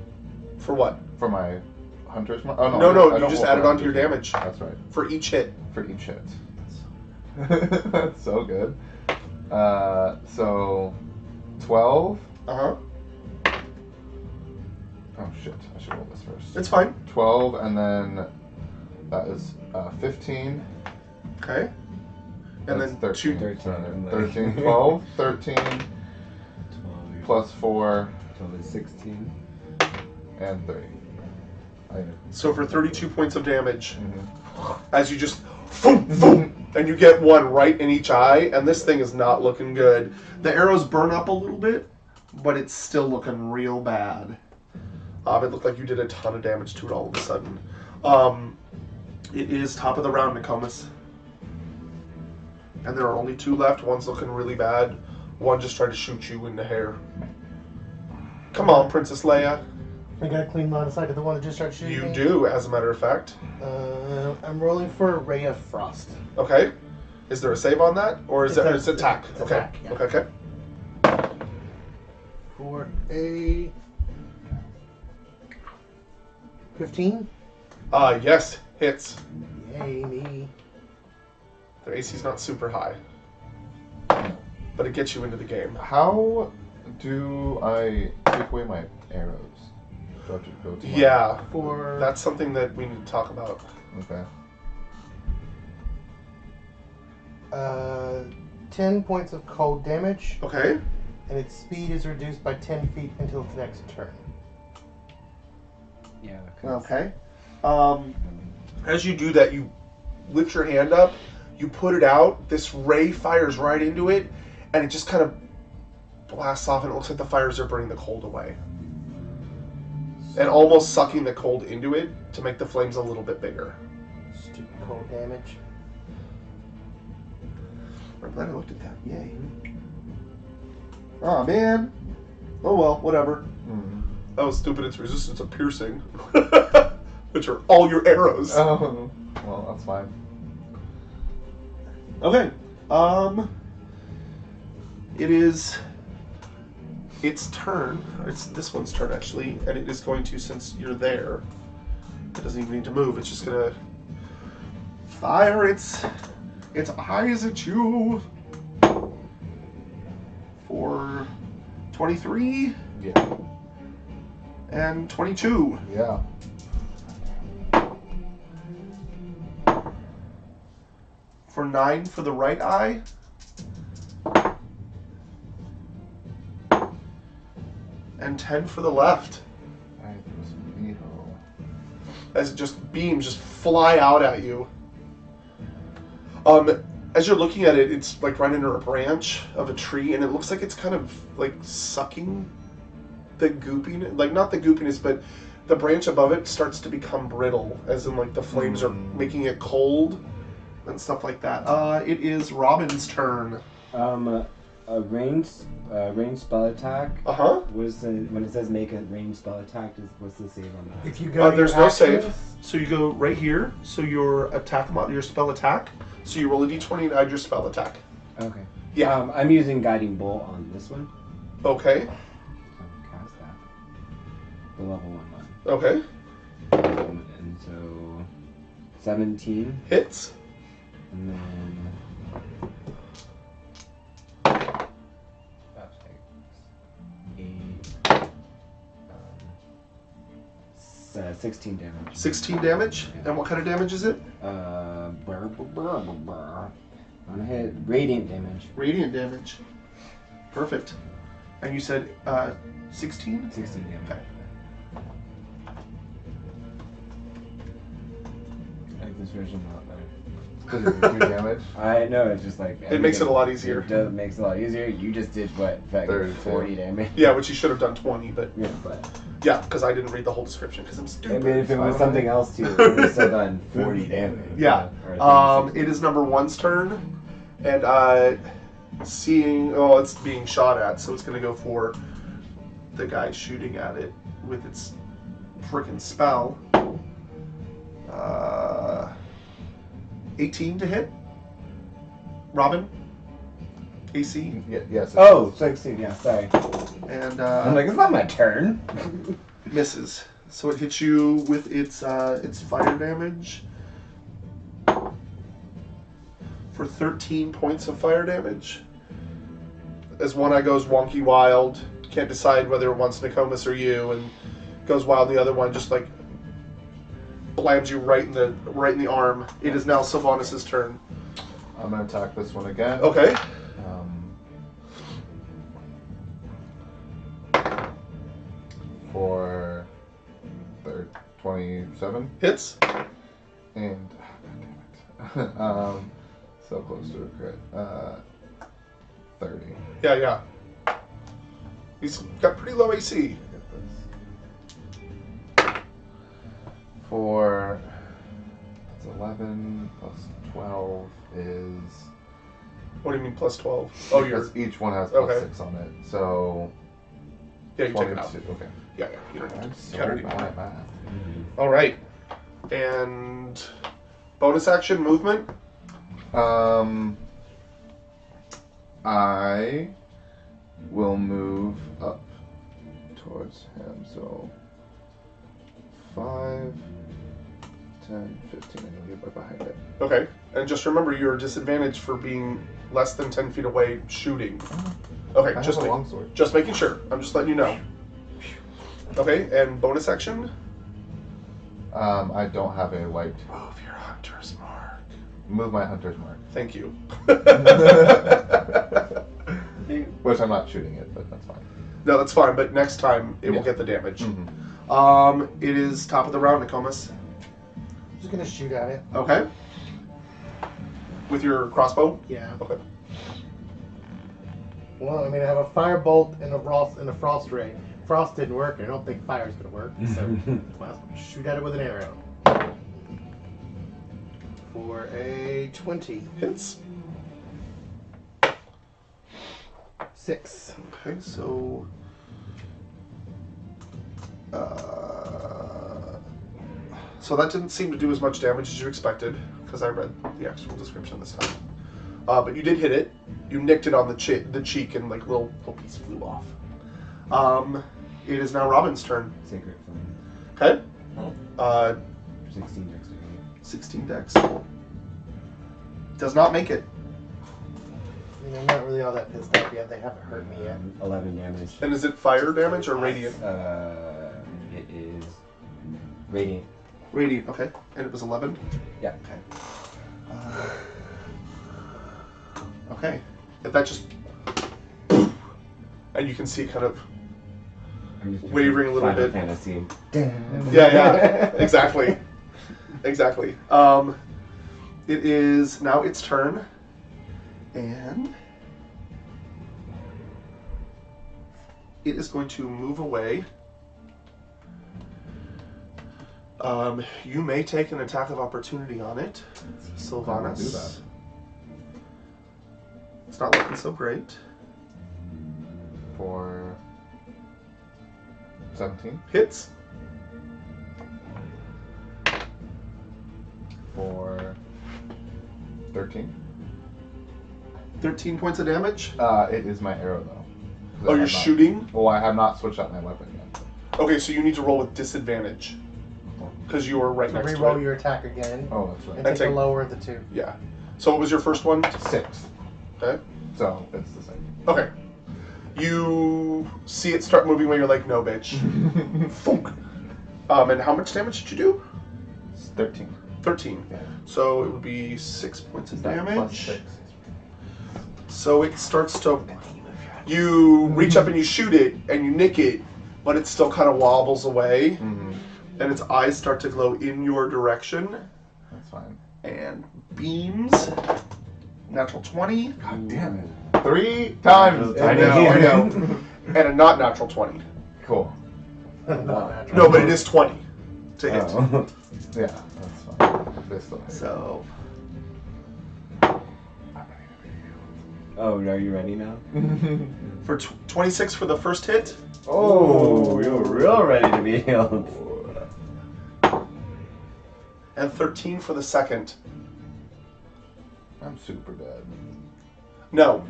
For what? For my hunter's mark. Oh no. No, I you don't just roll added for on to your hunter's mark. damage. That's right. For each hit. For each hit. That's so good. So 12. Uh-huh. Oh shit! I should roll this first. It's fine. 12, and then that is 15. Okay. And That's then 13. 13. Sorry, 13, 12, 13, 12. plus 4, 12 is 16. and 30. So for 32 points of damage, Mhm. as you just and you get 1 right in each eye, and this thing is not looking good. The arrows burn up a little bit, but it's still looking real bad. It looked like you did a ton of damage to it all of a sudden. It is top of the round, Nokomis. And there are only 2 left. One's looking really bad. One just tried to shoot you in the hair. Come on, Princess Leia. I got a clean line of sight to the one that just started shooting You me. do, as a matter of fact. I'm rolling for a Ray of Frost. Okay. Is there a save on that? Or is It's it attack? it's Okay. attack, yeah. Okay. For a 15. Yes, hits. Yay. AC's not super high, but it gets you into the game. How do I take away my arrows? Do I have to go to my... Yeah, For that's something that we need to talk about. Okay. 10 points of cold damage, Okay. and its speed is reduced by 10 feet until its next turn. Yeah. 'cause- Okay. As you do that, you lift your hand up, you put it out, this ray fires right into it, and it just kind of blasts off, and it looks like the fires are burning the cold away. And almost sucking the cold into it to make the flames a little bit bigger. Stupid cold damage. I'm glad I looked at that. Yay. Oh man. Oh well, whatever. Hmm. Oh, stupid, it's resistance of piercing. Which are all your arrows. Oh, well, that's fine. Okay. It is its turn. It's this one's turn actually, and it is going to, since you're there, it doesn't even need to move. It's just gonna fire its eyes at you for 23 Yeah. and 22. Yeah. For 9 for the right eye. And 10 for the left. Ay, Dios mío. As it just beams just fly out at you. As you're looking at it, it's like right under a branch of a tree, and it looks like it's kind of like sucking the goopiness, like not the goopiness, but the branch above it starts to become brittle, as in like the flames are making it cold and stuff like that. It is Robin's turn. A ranged spell attack. Uh-huh. When it says make a ranged spell attack, what's the save on that? If you go, to There's your no actions, save. So you go right here. So your attack your spell attack. So you roll a d20 and add your spell attack. Okay. Yeah. I'm using guiding bolt on this one. Okay. So I'll cast that. The level 1 one. Okay. And so 17, Hits. and then that's 8, 16 damage. 16 damage. And what kind of damage is it? I'm gonna hit radiant damage. Radiant damage. Perfect. And you said 16? 16 damage. Okay. I like this version a lot better. Does it do damage? I know, it's just like It makes it a lot easier. It does, makes it a lot easier. You just did what? 32. 40 damage. Yeah, which you should have done 20, but Yeah, but yeah, because I didn't read the whole description because I'm I stupid. mean, if it was something else too, it would have still done 40 damage. Yeah. Or 36. It is number 1's turn, and it's being shot at, so it's gonna go for the guy shooting at it with its freaking spell. 18 to hit. Robin. AC. Yeah, yes. Oh, 16. Yeah, sorry. And I'm like, it's not my turn. misses. So it hits you with its fire damage for 13 points of fire damage. As one eye goes wonky wild, can't decide whether it wants Nokomis or you, and goes wild. The other one just like blams you right in the arm. It is now Sylvanas' turn. I'm gonna attack this one again. Okay. For 27, Hits. and God damn it, so close to a crit. 30. Yeah. He's got pretty low AC. Get this. For that's 11 plus 12 is. What do you mean plus 12? Oh, you're Because each one has plus okay. 6 on it, so yeah. You take it out. 22. Okay. Yeah. You don't need I'm to so count bad anymore. at math. All right. And bonus action movement. I will move up towards him. So 5, 10, 15, and you'll get right behind it. Okay. And just remember, you're disadvantaged for being less than 10 feet away shooting. Okay, I just have a make, longsword. just making sure. I'm just letting you know. Okay, and bonus action? I don't have a light. Move your hunter's mark. Move my hunter's mark. Thank you. Which I'm not shooting it, but that's fine. No, that's fine, but next time it will Yeah. get the damage. Mhm. It is top of the round, Nicomas. I'm just gonna shoot at it. Okay. With your crossbow? Yeah. Okay. Well, I mean, I have a firebolt and a frost ray. Frost didn't work. I don't think fire's gonna work. So might as well shoot at it with an arrow. For a 20. Hits. 6. Okay, so... So that didn't seem to do as much damage as you expected, because I read the actual description this time. But you did hit it. You nicked it on the cheek, and like little piece flew off. It is now Robin's turn. Sacred Flame. Okay. 16 dexterity. 16 dex. Does not make it. I mean, I'm not really all that pissed off yet. They haven't hurt me yet. 11 damage. And is it fire damage or radiant? It is radiant. Radiant, okay. And it was 11? Yeah. Okay. Okay. If that just... And you can see kind of... I'm just Wavering a little Final bit. Fantasy. Yeah, exactly. Exactly. It is now its turn. And... It is going to move away. You may take an attack of opportunity on it, Sylvanas. Do that. It's not looking so great. For 17. Hits. For 13. 13 points of damage. It is my arrow though. 'Cause I Oh, you're have not- shooting? Well, I have not switched out my weapon yet. Okay, so you need to roll with disadvantage. Because you were right So next to reroll it. your attack again. Oh, that's And right. take the take- lower of the two. Yeah. So what was your first one? 6. Okay. So it's the same. Okay. You see it start moving away, you're like, no, bitch. Thunk. And how much damage did you do? It's 13. 13. Yeah. So it would be 6 points of Plus damage. 6. So it starts to... You reach up and you shoot it, and you nick it, but it still kind of wobbles away, Mm-hmm. and its eyes start to glow in your direction, That's fine. and beams. Natural 20. God damn it. 3 times. I know. And a not natural 20. Cool. Not natural. No, but it is 20 to hit. Oh. Yeah, that's fine. They still hit. So, Oh, are you ready now? for 26 for the first hit, Oh, you're real ready to be healed. and 13 for the second. I'm super dead. No.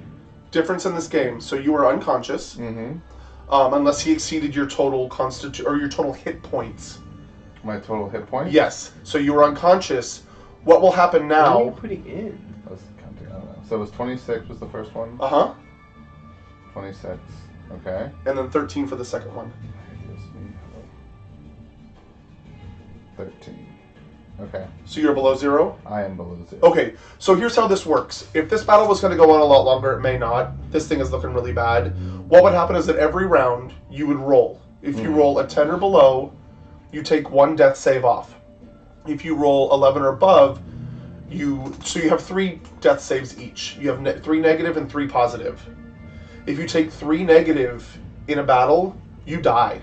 Difference in this game. So you are unconscious, Mm-hmm. Unless he exceeded your total or your total hit points. My total hit points? Yes. So you are unconscious. What will happen What are you now? putting in? I was counting, I don't know. So it was 26 was the first one? Uh-huh. 26. Okay. And then 13 for the second one. 13. Okay. So you're below 0? I am below 0. Okay, so here's how this works. If this battle was going to go on a lot longer, it may not. This thing is looking really bad. What would happen is that every round, you would roll. If you roll a 10 or below, you take 1 death save off. If you roll 11 or above, you have 3 death saves each. You have 3 negative and 3 positive. If you take 3 negative in a battle, you die.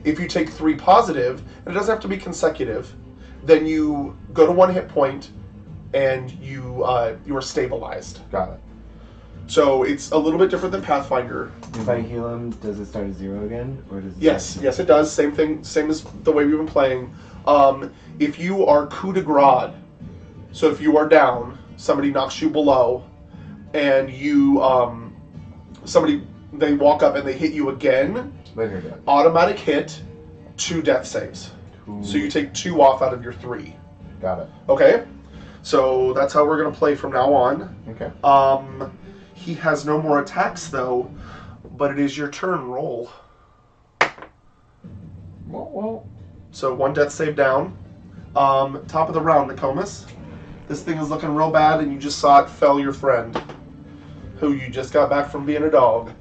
If you take 3 positive, and it doesn't have to be consecutive, then you go to 1 hit point, and you are stabilized. Got it. So it's a little bit different than Pathfinder. If I heal him, does it start at 0 again? Or does it Yes, start- yes, it does. Same thing, same as the way we've been playing. If you are coup de grace, so if you are down, somebody knocks you below, and you they walk up and they hit you again, Then you're dead. automatic hit, 2 death saves. So you take 2 off out of your 3. Got it. Okay. So that's how we're gonna play from now on. Okay. He has no more attacks though, but it is your turn. Roll. Well, So 1 death save down. Top of the round, Nokomis. This thing is looking real bad, and you just saw it fell your friend, who you just got back from being a dog.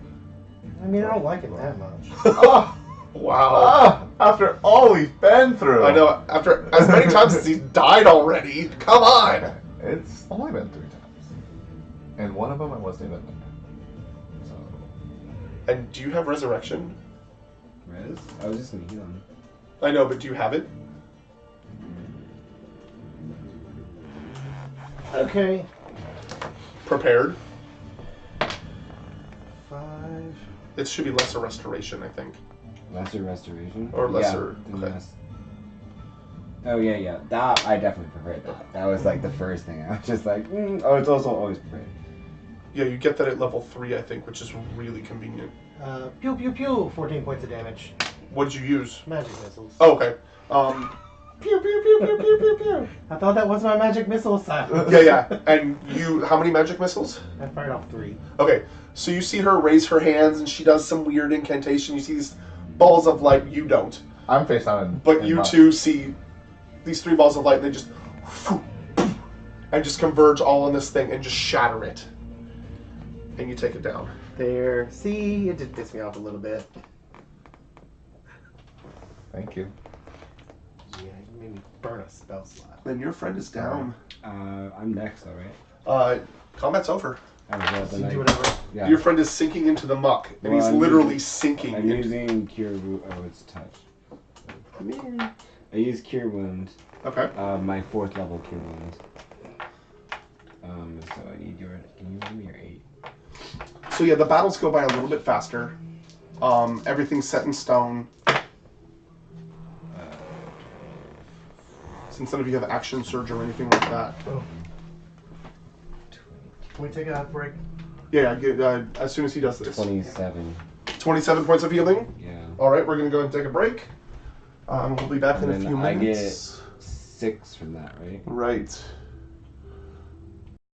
I mean, I don't like him that much. oh, Wow. after all we've been through. I know. After as many times as he's died already. Come on. Okay. It's only been 3 times. And one of them I wasn't even there. So, And do you have resurrection? Rez? I was just gonna heal him. I know, but do you have it? Okay. Prepared. 5. It should be lesser restoration, I think. Lesser restoration? Or lesser, Yeah, then okay. less. Oh, yeah. That, I definitely preferred that. That was like the first thing. I was just like, oh, it's also always preferred. Yeah, you get that at level 3, I think, which is really convenient. Pew pew pew. 14 points of damage. What did you use? Magic missiles. Oh, okay. Pew pew pew pew pew pew pew. I thought that was my magic missile sound. Yeah. And you, how many magic missiles? I fired off 3. Okay, so you see her raise her hands, and she does some weird incantation. You see these balls of light. You don't, I'm face down in but in you mud. two see these 3 balls of light, and they just and just converge all on this thing and just shatter it, and you take it down. There. See, it did piss me off a little bit. Thank you. Yeah, you made me burn a spell slot. Then your friend is down. I'm next, alright? Combat's over. I was well, So then you I- do whatever. Yeah. Your friend is sinking into the muck, and Well, he's I'm literally using- sinking. I'm into- using Cure Wound. Oh, it's touch. Come here. I use Cure Wound. Okay. My 4th level Cure Wound. So I need your. Can you give me your 8? So yeah, the battles go by a little bit faster. Everything's set in stone. Since none of you have action surge or anything like that. Can we take a break? Yeah, as soon as he does this. 27. 27 points of healing. Yeah. All right, we're going to go ahead and take a break. We'll be back in And a then few I minutes. get 6 from that, right? Right.